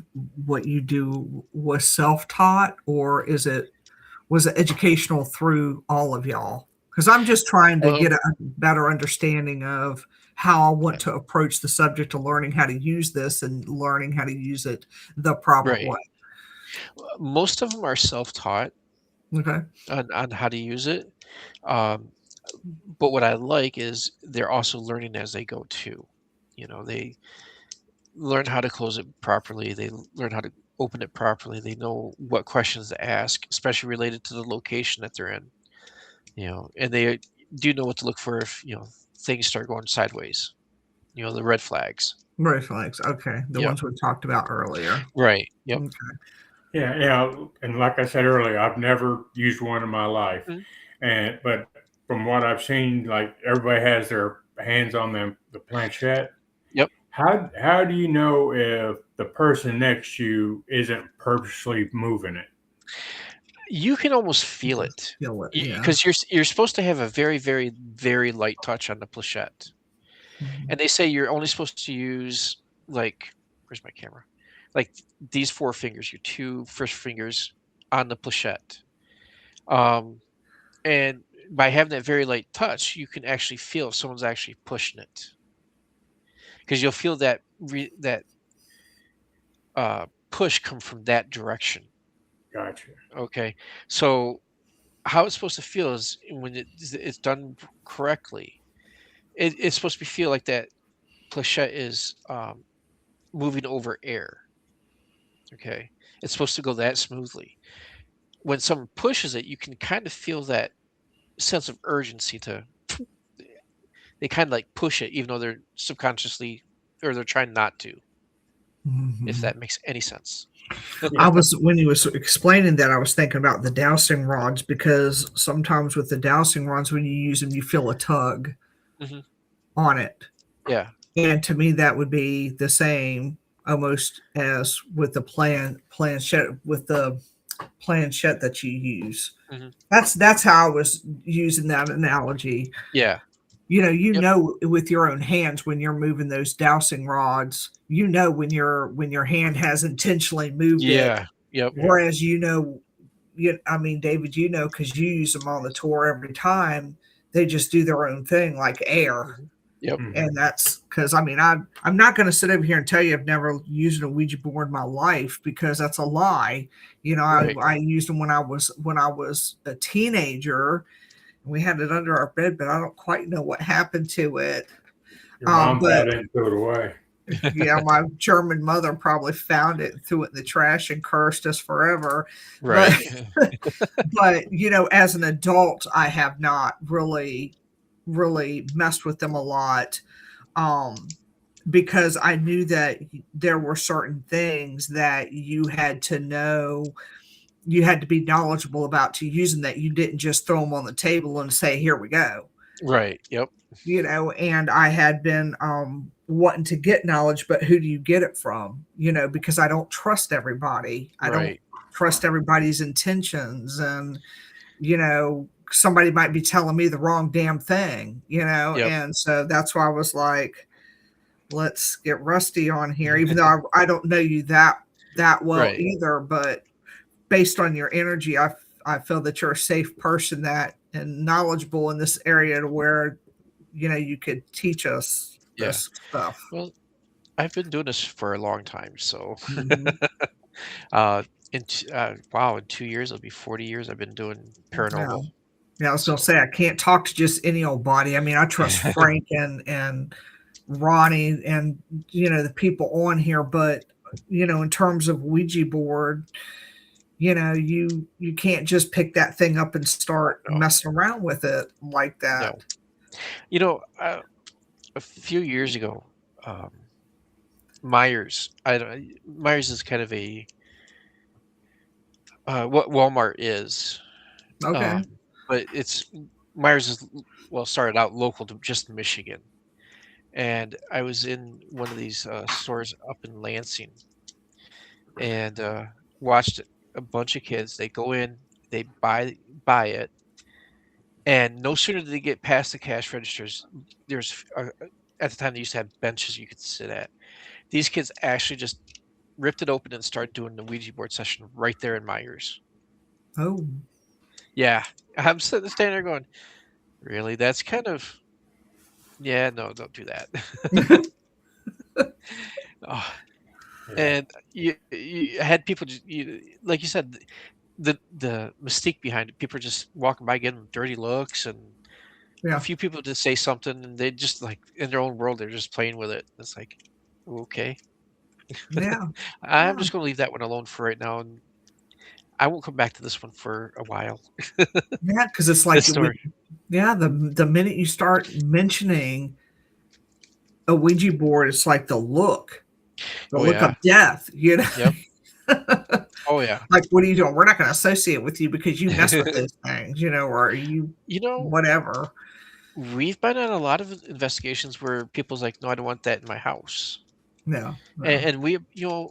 what you do was self-taught, or was it educational through all of y'all? Because I'm just trying to get a better understanding of how I want to approach the subject of learning how to use this and learning how to use it the proper way. Most of them are self-taught. Okay. On how to use it. But what I like is they're also learning as they go too. They learn how to close it properly. They learn how to open it properly. They know what questions to ask, especially related to the location that they're in. And they do know what to look for if, things start going sideways. The red flags. Red flags. Okay. The ones we talked about earlier. Right. Yep. Okay. Yeah. And like I said earlier, I've never used one in my life. Mm-hmm. But from what I've seen, like, everybody has their hands on the planchette. Yep. How do you know if the person next to you isn't purposely moving it? You can almost feel it. Because you're supposed to have a very, very, very light touch on the planchette. Mm-hmm. And they say you're only supposed to use, like, where's my camera? Like these 4 fingers, your 2 first fingers on the planchette. And by having that very light touch, you can actually feel if someone's actually pushing it. Because you'll feel that push come from that direction. Gotcha. Okay. So how it's supposed to feel is when it's done correctly, it's supposed to feel like that planchette is moving over air. Okay. It's supposed to go that smoothly. When someone pushes it, you can kind of feel that sense of urgency they kind of like push it, even though they're subconsciously, or they're trying not to. Mm-hmm. If that makes any sense. When you was explaining that, I was thinking about the dowsing rods, because sometimes with the dowsing rods, when you use them, you feel a tug on it. Yeah. And to me, that would be the same almost as with the planchette that you use. Mm-hmm. That's how I was using that analogy. Yeah. Know with your own hands when you're moving those dowsing rods, when your hand has intentionally moved it. Yep. Whereas David, because you use them on the tour every time, they just do their own thing like air. Yep. And that's because I'm not going to sit over here and tell you I've never used a Ouija board in my life, because that's a lie. Right. I used them when I was a teenager. We had it under our bed, but I don't quite know what happened to it. Your mom didn't throw it away. Yeah, my German mother probably found it, threw it in the trash, and cursed us forever. Right. But as an adult, I have not really messed with them a lot, because I knew that there were certain things that you had to know you had to be knowledgeable about to using that. You didn't just throw them on the table and say, "Here we go." Right. Yep. And I had been wanting to get knowledge, but who do you get it from? Because I don't trust everybody. I don't Right. trust everybody's intentions, and somebody might be telling me the wrong damn thing, Yep. and so that's why I was like, let's get Rusty on here, even though I don't know you that well Right. either, but based on your energy, I feel that you're a safe person that and knowledgeable in this area to where you could teach us Yeah. this stuff. Well, I've been doing this for a long time, so Mhm. uh, wow, in 2 years it'll be 40 years I've been doing Yeah. paranormal. Yeah, I was gonna So say I can't talk to just any old body. I mean, I trust Frank and Ronnie and the people on here, but in terms of Ouija board, you can't just pick that thing up and start no, messing around with it like that. no. You know, a few years ago, um, Myers. Myers is kind of a what Walmart is, Okay. but it's Myers is well started out local to just Michigan, and I was in one of these stores up in Lansing and watched a bunch of kids. They go in, they buy it, and no sooner did they get past the cash registers, there's at the time they used to have benches you could sit at. These kids actually just ripped it open and started doing the Ouija board session right there in Myers. Oh. Yeah, I'm standing there going, really? That's kind of yeah. No, don't do that. Oh, Yeah. and you had people like you said the mystique behind it. People are just walking by, getting dirty looks, and a Yeah. few people just say something, and they just like in their own world, they're just playing with it. It's like, okay, Yeah. I'm Yeah. just gonna leave that one alone for right now, and I won't come back to this one for a while. Yeah, because it's This like story. yeah, the minute you start mentioning a Ouija board, it's like the Oh look yeah. of death. Yep. Oh yeah. Like, what are you doing? We're not going to associate with you because you mess with those things, or you You know, whatever. we've been on a lot of investigations where people's like, no, I don't want that in my house. No, no, And we,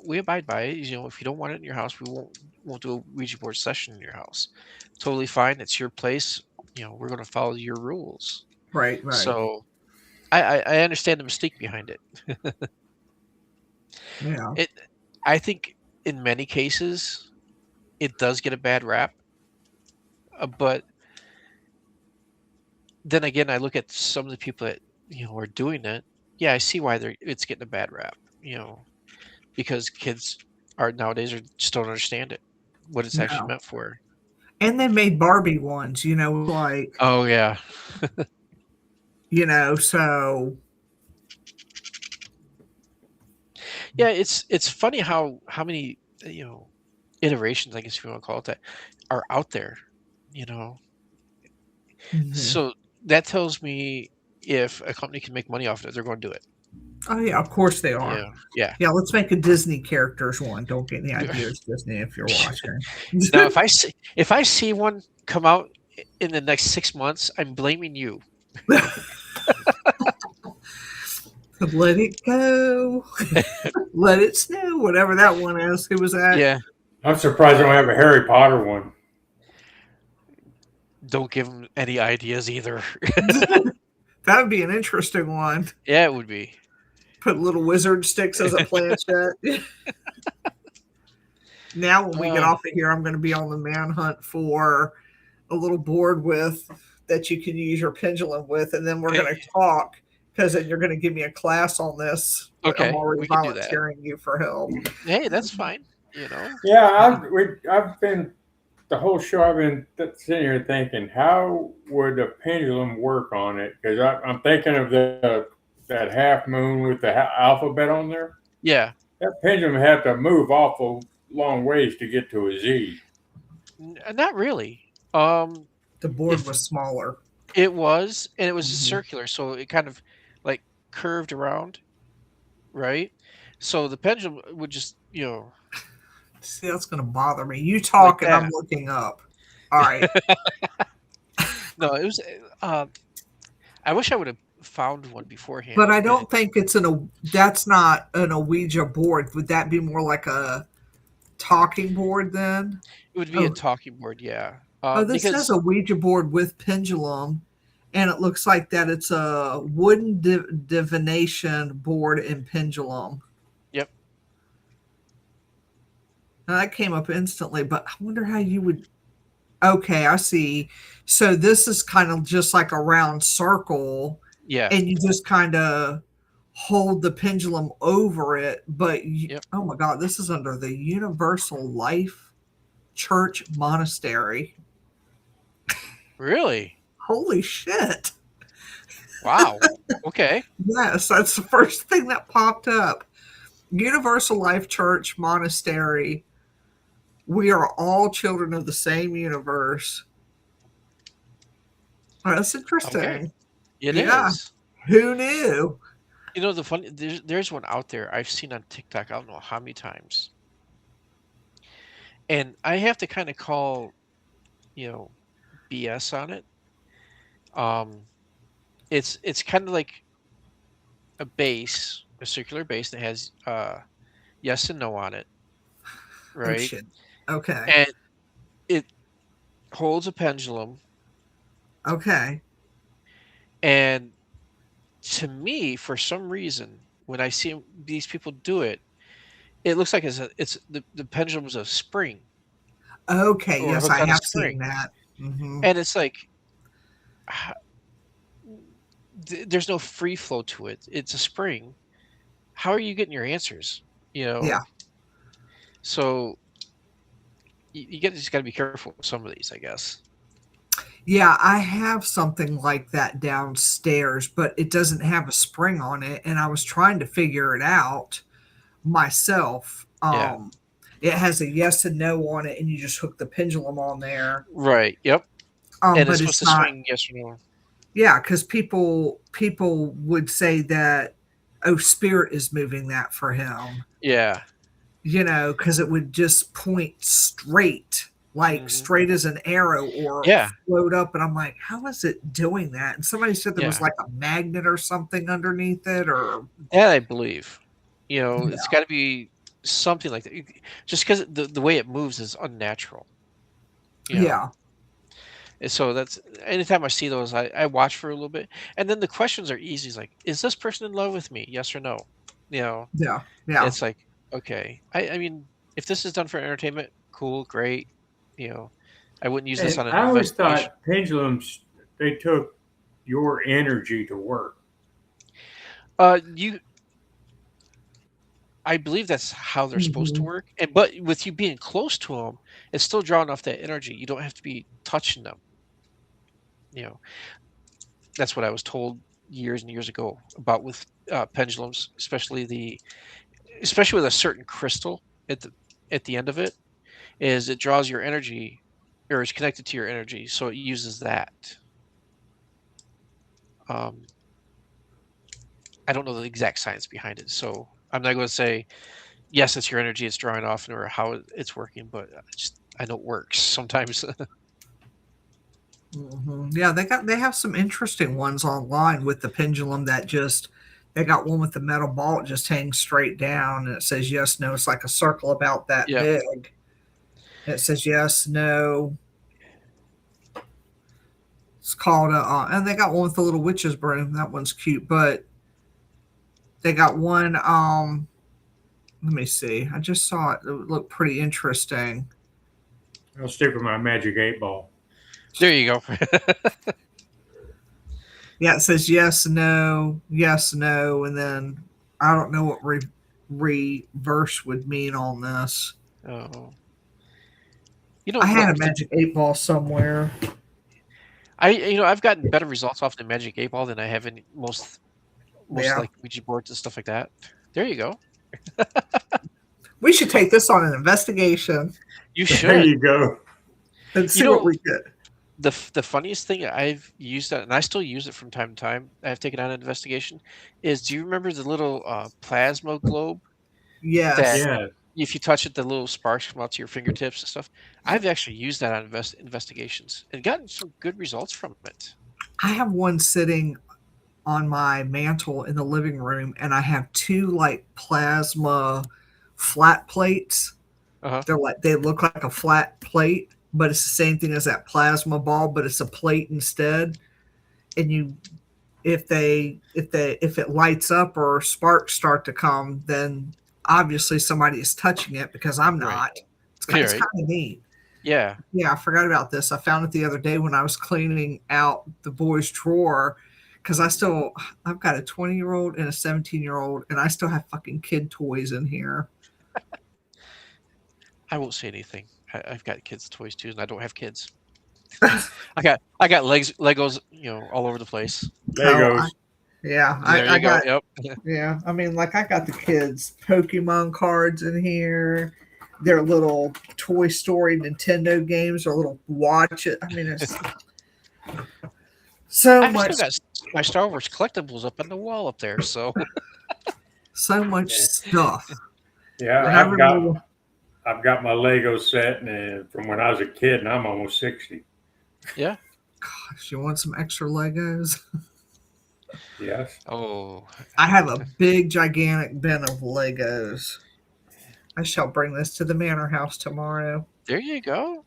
we abide by it. If you don't want it in your house, we won't do a Ouija board session in your house. Totally fine. It's your place. We're going to follow your rules. right, right, So I understand the mistake behind it. yeah, It I think in many cases it does get a bad rap, but then again, I look at some of the people that are doing it. Yeah, I see why it's getting a bad rap. Because kids are nowadays just don't understand it, what it's actually no. meant for. And they made Barbie ones, like Oh yeah, so yeah. It's funny how many iterations, I guess if you want to call it that, are out there. You know, mhm. so that tells me if a company can make money off of it, they're going to do it. Oh yeah, of course they are. Yeah, yeah. Yeah, let's make a Disney characters one. Don't get any ideas, Disney, if you're watching. Now, if I see one come out in the next 6 months, I'm blaming you. Let it go. Let it snow. Whatever that one is. Who was that? Yeah, I'm surprised I don't have a Harry Potter one. don't give them any ideas either. That would be an interesting one. Yeah, it would be. Put little wizard sticks as a planchette. Now, when we get Uh, off of here, I'm going to be on the manhunt for a little board with that you can use your pendulum with, and then we're going to talk because then you're going to give me a class on this. Okay, I'm already we can do that. volunteering you for help. Hey, that's fine. Yeah, I've been the whole show. I've been sitting here thinking, how would a pendulum work on it? Because I'm thinking of that half moon with the alphabet on there. Yeah. That pendulum had to move awful long ways to get to a Z. Not really. The board If was smaller. it was, and it was Mhm. circular, so it kind of like curved around, right? So the pendulum would just, See, that's going to bother me. You talk and I'm that. looking up. All right. No, it was. I wish I would have found one beforehand. But I don't think that's not an Ouija board. Would that be more like a talking board then? It would be a Oh, talking board, yeah. this says Because a Ouija board with pendulum, and it looks like that it's a wooden divination board and pendulum. yep. Now that came up instantly, but I wonder how you would. Okay, I see. So this is kind of just like a round circle, Yeah. and you just kind of hold the pendulum over it. But Yep. oh my God, this is under the Universal Life Church Monastery. Really? Holy shit! Wow. Okay. Yes, that's the first thing that popped up. Universal Life Church Monastery. We are all children of the same universe. Oh, that's interesting. Okay. It Yeah. is. Who knew? You know, the funny there's one out there I've seen on TikTok. I don't know how many times, and I have to kind of call, BS on it. It's kind of like a base, a circular base that has yes and no on it, Oh right? shit. Okay. And it holds a pendulum, Okay. and to me, for some reason, when I see these people do it, it looks like the pendulum is a spring Okay. or Yes, hooked I on a have seen spring, that. Hmm. and it's like h- there's no free flow to it. It's a spring. How are you getting your answers? You Yeah. know, so just got to be careful with some of these, I guess. Yeah, I have something like that downstairs, but it doesn't have a spring on it, and I was trying to figure it out myself. Yeah. It has a yes and no on it, and you just hook the pendulum on there. Right. Yep. And it's But supposed it's to not. swing yes or no. Yeah, because people would say that, oh, spirit is moving that for him. Yeah. Because it would just point straight, like Hmm. straight as an arrow, or Yeah. float up. And I'm like, how is it doing that? And somebody said there was Yeah. like a magnet or something underneath it, or That I believe. yeah, It's got to be something like that. Just because the way it moves is unnatural. You know. yeah, And so that's anytime I see those, I watch for a little bit, and then the questions are easy. It's like, is this person in love with me? Yes or no? You know. yeah, yeah, It's like, okay. I mean, if this is done for entertainment, cool, great. You know, I wouldn't use this And on an I always investigation. thought pendulums, they took your energy to work. You, I believe that's how they're supposed to hmm, work. But with you being close to them, it's still drawing off that energy. You don't have to be touching them. You know, that's what I was told years and years ago about with pendulums, especially with a certain crystal at the end of it, is it draws your energy or is connected to your energy, so it uses that. Um, I don't know the exact science behind it, so I'm not going to say yes, it's your energy it's drawing off or how it's working, but I know it works sometimes. yeah. They have some interesting ones online with the pendulum that just. They got one with the metal ball. It just hangs straight down, and it says yes, no. It's like a circle about that Yeah, big. It says yes, no. It's called and they got one with the little witch's broom. That one's cute, but they got one. Let me see. I just saw it. It looked pretty interesting. I'll stick with my magic 8 ball. there you go. Yeah, it says yes, no, and then I don't know what reverse would mean on this. Oh, I had a what magic 8 ball somewhere. I've gotten better results off the Magic 8 Ball than I have in most Yeah, like Ouija boards and stuff like that. There you go. we should take this on an investigation You There should. you go. and see You what know, we get. the funniest thing I've used that, and I still use it from time to time. I've taken on an investigation. Is do you remember the little plasma globe that Yes. Yeah. if you touch it, the little sparks come out to your fingertips and stuff. I've actually used that on investigations and gotten some good results from it. I have one sitting on my mantle in the living room, and I have two like plasma flat plates. Uh-huh. They look like a flat plate, but it's the same thing as that plasma ball, but it's a plate instead. And you, if it lights up or sparks start to come, then obviously somebody is touching it because I'm Right. not. It's kind Right. of neat. Yeah. Yeah, I forgot about this. I found it the other day when I was cleaning out the boys' drawer because I've got a 20-year-old and a 17-year-old, and I still have fucking kid toys in here. I won't say anything. I've got kids' toys too, and I don't have kids. I got Legos, all over the place. Legos. Yeah, There I you go. got. Yep. Yeah, I mean, like I got the kids' Pokemon cards in here. Their little Toy Story Nintendo games, or little watch it. I mean, it's so I've much, still got my Star Wars collectibles up on the wall up there. So so much stuff. Yeah, And I remember, I've got my Lego set and from when I was a kid, and I'm almost 60. yeah. gosh, you want some extra Legos? Yes. Oh, I have a big, gigantic bin of Legos. I shall bring this to the manor house tomorrow. there you go.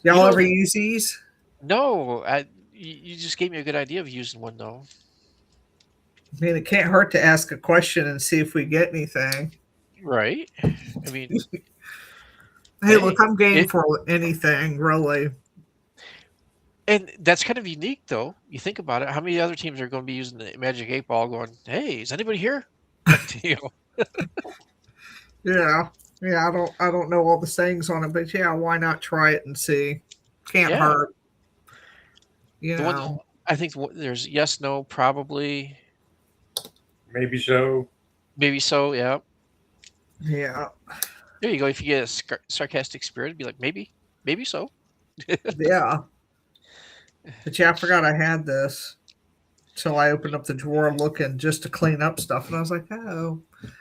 Y'all ever use these? No, you just gave me a good idea of using one though. I mean, it can't hurt to ask a question and see if we get anything. Right. I mean, Hey, look, I'm game for anything, really. and that's kind of unique though. You think about it. How many other teams are going to be using the Magic 8 Ball going, hey, is anybody here? Yeah. I don't know all the sayings on it, but yeah, why not try it and see? Can't hurt. I think there's yes, no, probably, maybe so. Maybe so. Yeah. Yeah. There you go. If you get a sarcastic spirit, it'd be like maybe so. Yeah. But yeah, I forgot I had this till I opened up the drawer looking just to clean up stuff, and I was like, oh,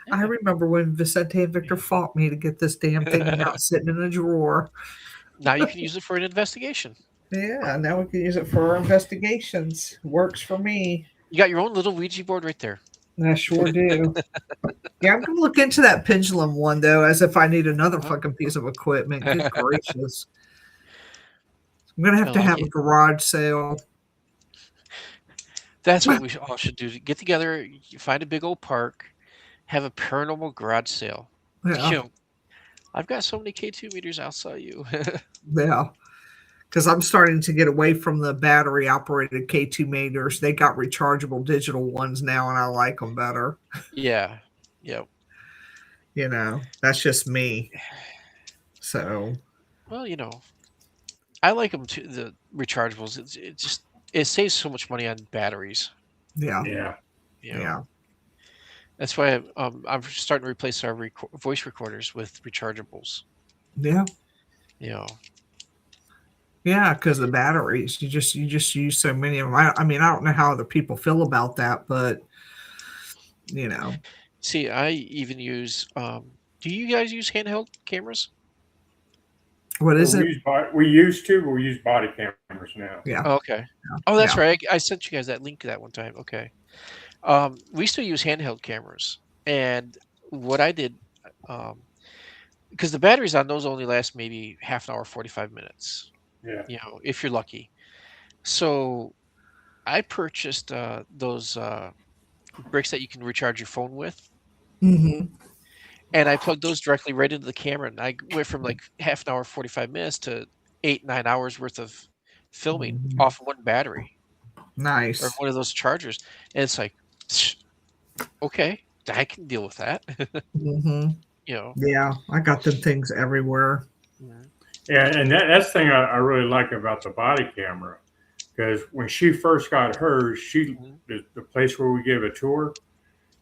I remember when Vicente and Victor fought me to get this damn thing out sitting in a drawer. Now you can use it for an investigation. Yeah, now we can use it for our investigations. Works for me. You got your own little Ouija board right there. I sure do. Yeah, I'm gonna look into that pendulum one though, as if I need another fucking piece of equipment. Good gracious! I'm gonna have to have a garage sale. That's what we all should do. Get together, find a big old park, have a paranormal garage sale. Yeah. I've got so many K2 meters, I'll sell you. Yeah. Because I'm starting to get away from the battery operated K2 meters. They got rechargeable digital ones now, and I like them better. Yeah. Yep. That's just me. So. Well, I like them too. The rechargeables. It saves so much money on batteries. Yeah. Yeah. That's why I'm starting to replace our voice recorders with rechargeables. Yeah. Yeah, because the batteries, you just use so many of them. I mean, I don't know how other people feel about that, but See, I even use. Do you guys use handheld cameras? What is it? We used to, but we use body cameras now. Yeah. Oh, okay. Oh, that's right. I sent you guys that link that one time. Okay. We still use handheld cameras, and what I did, because the batteries on those only last maybe half an hour, 45 minutes. Yeah. If you're lucky. So I purchased those bricks that you can recharge your phone with. Mm-hmm. And I plugged those directly right into the camera. And I went from like half an hour, 45 minutes to 8-9 hours worth of filming off one battery. Nice. Or one of those chargers. And it's like, okay, I can deal with that. Mm-hmm. Yeah, I got them things everywhere. Yeah, and that's the thing I really like about the body camera, because when she first got hers, the place where we gave a tour,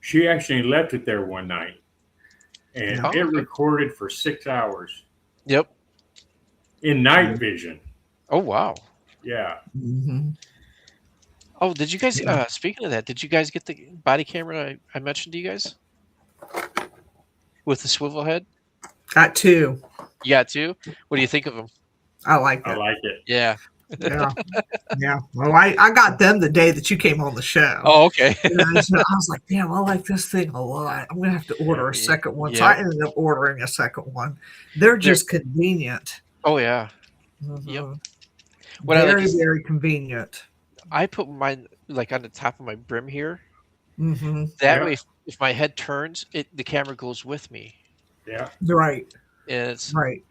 she actually left it there one night, and it recorded for 6 hours. Yep. In night vision. Oh wow. Yeah. Mm-hmm. Oh, did you guys? Speaking of that, did you guys get the body camera I mentioned to you guys with the swivel head? Got 2. You got 2? What do you think of them? I like I it. like it. Yeah. Yeah. Yeah. Well, I got them the day that you came on the show. Oh, okay. And so I was like, damn, I like this thing a lot. I'm gonna have to order a second one. So Yep. I ended up ordering a second one. They're just convenient. Oh yeah. Yep. Mhm. What I like Very, is very convenient. I put mine like on the top of my brim here. Mm-hmm. That Yeah. way, if my head turns, the camera goes with me, Yeah. Right. and Right.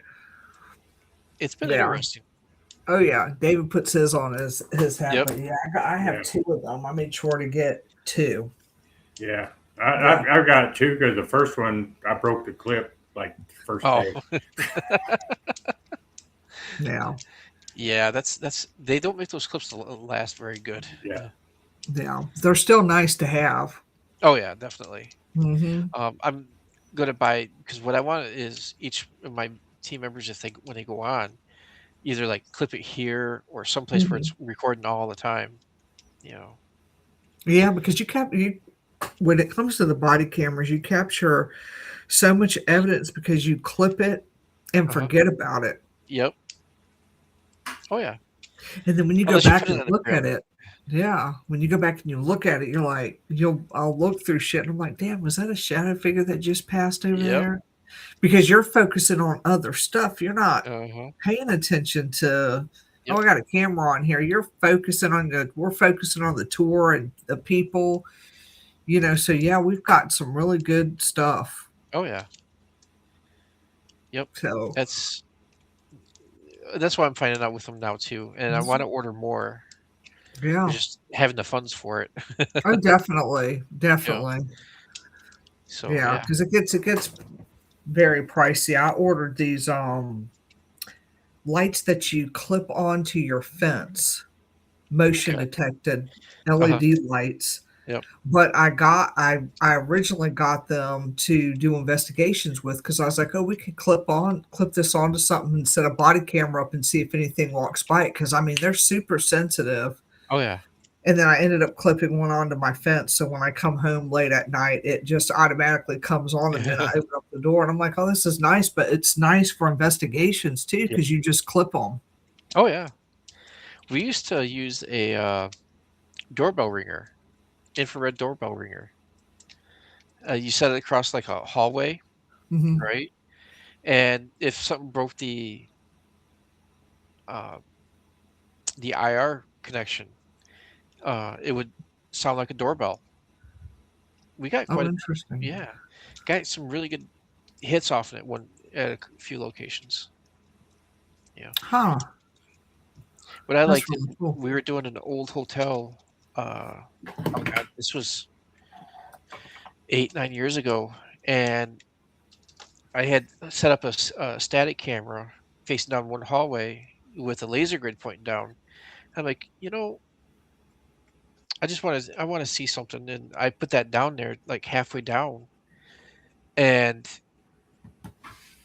it's been Yeah. interesting. Oh yeah. David puts his on his hat, Yep. but yeah, I have Yeah. 2 of them. I made sure to get 2. Yeah. Yeah. I've got 2 because the first one I broke the clip like first Oh, day. Yeah. yeah. That's they don't make those clips last very good. Yeah. Yeah. They're still nice to have. Oh yeah, definitely. Mm-hmm. I'm gonna buy because what I want is each of my team members, if when they go on, either like clip it here or someplace where it's recording all the time. You know. Yeah, because you when it comes to the body cameras, you capture so much evidence because you clip it and Uh-huh. forget about it. Yep. Oh yeah. And then when you go Unless you back put it and on a look at grid. it, yeah, when you go back and you look at it, you're like, I'll look through shit and I'm like, damn, was that a shadow figure that just passed over Yep. there? Because you're focusing on other stuff. You're not Uh-huh. paying attention to, Yep. oh, I got a camera on here. We're focusing on the tour and the people, so yeah, we've got some really good stuff. Oh yeah. Yep. So That's why I'm finding out with them now too, and I want to order more. yeah. Just having the funds for it. Oh, definitely. Definitely. So Yeah, yeah. because it gets very pricey. I ordered these lights that you clip onto your fence, motion Okay. detected Uh-huh. LED lights. Yep. But I originally got them to do investigations with because I was like, oh, we could clip this onto something and set a body camera up and see if anything walks by it. Because I mean, they're super sensitive. Oh yeah. And then I ended up clipping one onto my fence. So when I come home late at night, it just automatically comes on. And then I open up the door and I'm like, oh, this is nice. But it's nice for investigations too, because you just clip them. Oh yeah. We used to use a doorbell ringer, infrared doorbell ringer. You set it across like a hallway, Mm-hmm. right? And if something broke the IR connection, it would sound like a doorbell. We got Oh, quite interesting. yeah, got some really good hits off it at a few locations. Yeah. Huh. What I That's liked, really cool. we were doing an old hotel. Oh God, this was 8-9 years ago, and I had set up a static camera facing down one hallway with a laser grid pointing down. I'm like, I want to see something, and I put that down there like halfway down, and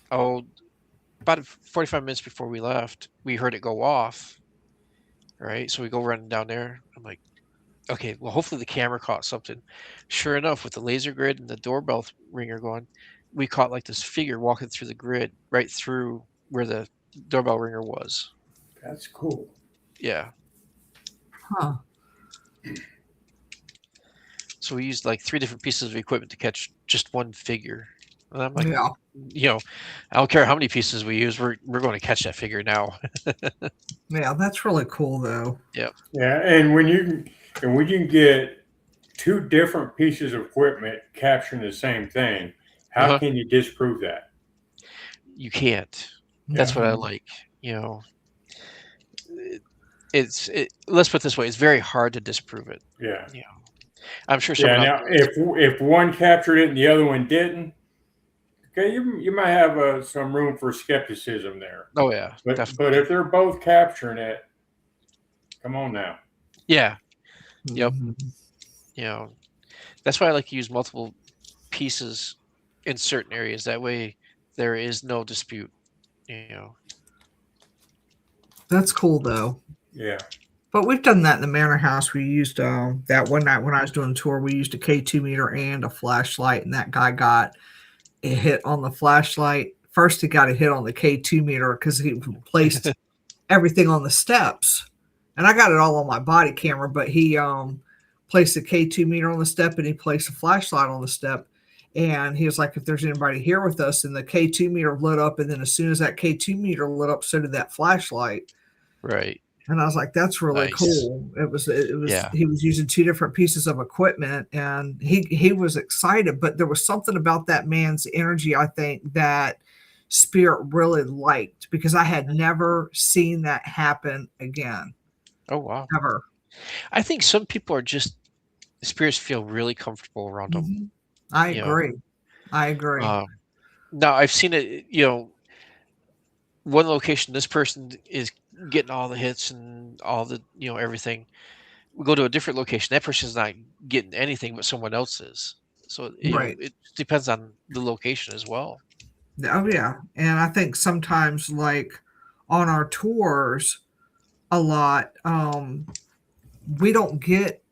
about 45 minutes before we left, we heard it go off. Right, so we go running down there. I'm like, okay, well, hopefully the camera caught something. Sure enough, with the laser grid and the doorbell ringer going, we caught like this figure walking through the grid right through where the doorbell ringer was. That's cool. Yeah. Huh. So we used like 3 different pieces of equipment to catch just one figure. And I'm like, Yeah. I don't care how many pieces we use, we're going to catch that figure now. Yeah, that's really cool though. Yeah, and when you can get 2 different pieces of equipment capturing the same thing, how can you disprove that? You can't. That's what I like. Let's put it this way: it's very hard to disprove it. Yeah. I'm sure Yeah. someone Now, if one captured it and the other one didn't, okay, you might have some room for skepticism there. Oh yeah, but definitely. if they're both capturing it, come on now. Yeah. Yep. Mm-hmm. That's why I like to use multiple pieces in certain areas. That way, there is no dispute. That's cool though. Yeah. But we've done that in the manor house. We used that one night when I was doing a tour. We used a K2 meter and a flashlight, and that guy got a hit on the flashlight First, he got a hit on the K2 meter because he placed everything on the steps. And I got it all on my body camera, but he placed the K2 meter on the step and he placed a flashlight on the step. And he was like, if there's anybody here with us, and the K2 meter lit up. And then as soon as that K2 meter lit up, so did that flashlight. Right. And I was like, that's really Nice. cool. It was, Yeah. he was using two different pieces of equipment and he was excited, but there was something about that man's energy, I think, that spirit really liked, because I had never seen that happen again. Oh, wow. Ever. I think some people are just, spirits feel really comfortable around them. Mhm. I You know. agree. I agree. Now, I've seen it, one location, this person is getting all the hits and all the, everything. We go to a different location, that person's not getting anything, but someone else is. So, Right. it depends on the location as well. Oh yeah. And I think sometimes, like on our tours a lot, we don't get,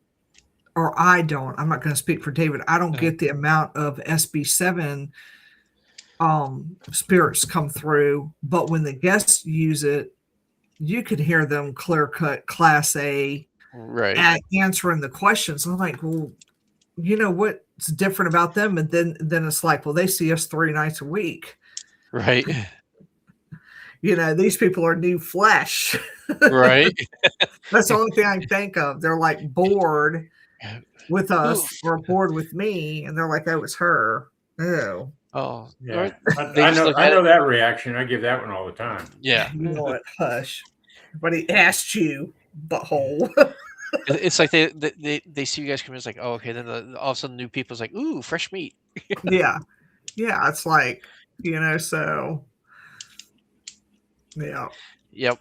or I don't, I'm not going to speak for David, I don't get the amount of SB7 spirits come through, but when the guests use it, you could hear them clear cut class A Right. at answering the questions. I'm like, well, you know what's different about them? And then it's like, well, they see us 3 nights a week. Right. These people are new flesh. Right. That's the only thing I can think of. They're like bored with us or bored with me, and they're like, oh, it's her. Oh. Oh, Yeah. they I just know look at I know it. that reaction. I give that one all the time. Yeah. You know what? Hush. But he asked you, butthole. It's like they see you guys come in. It's like, oh, okay. Then all of a sudden, new people's like, ooh, fresh meat. Yeah. Yeah. It's like, so. Yeah. Yep.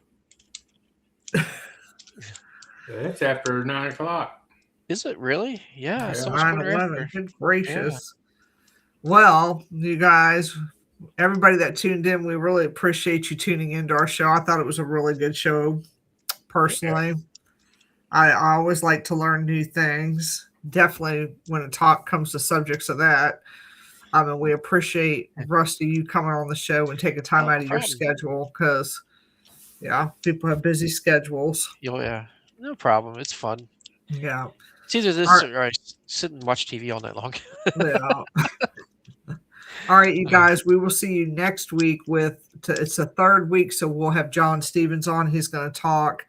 That's after 9 o'clock. Is it really? Yeah. Yeah. So much more 9/11. after. Good gracious. Well, you guys, everybody that tuned in, we really appreciate you tuning into our show. I thought it was a really good show, personally. I always like to learn new things. Definitely when a talk comes to subjects of that. I mean, we appreciate, Rusty, you coming on the show and taking time Oh, out of your problem. schedule, because, people have busy schedules. Oh, yeah. No problem. It's fun. Yeah. It's either this All right. or I sit and watch TV all night long. Yeah. All right, you guys, we will see you next week it's the third week, so we'll have John Stevens on. He's going to talk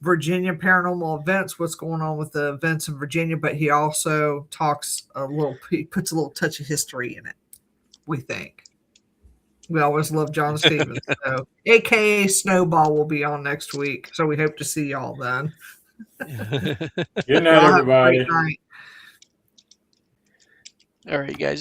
Virginia paranormal events, what's going on with the events in Virginia, but he also he puts a little touch of history in it, we think. We always love John Stevens. So, AKA Snowball will be on next week, so we hope to see y'all then. Good night, Y'all have a everybody. great night. All right, guys.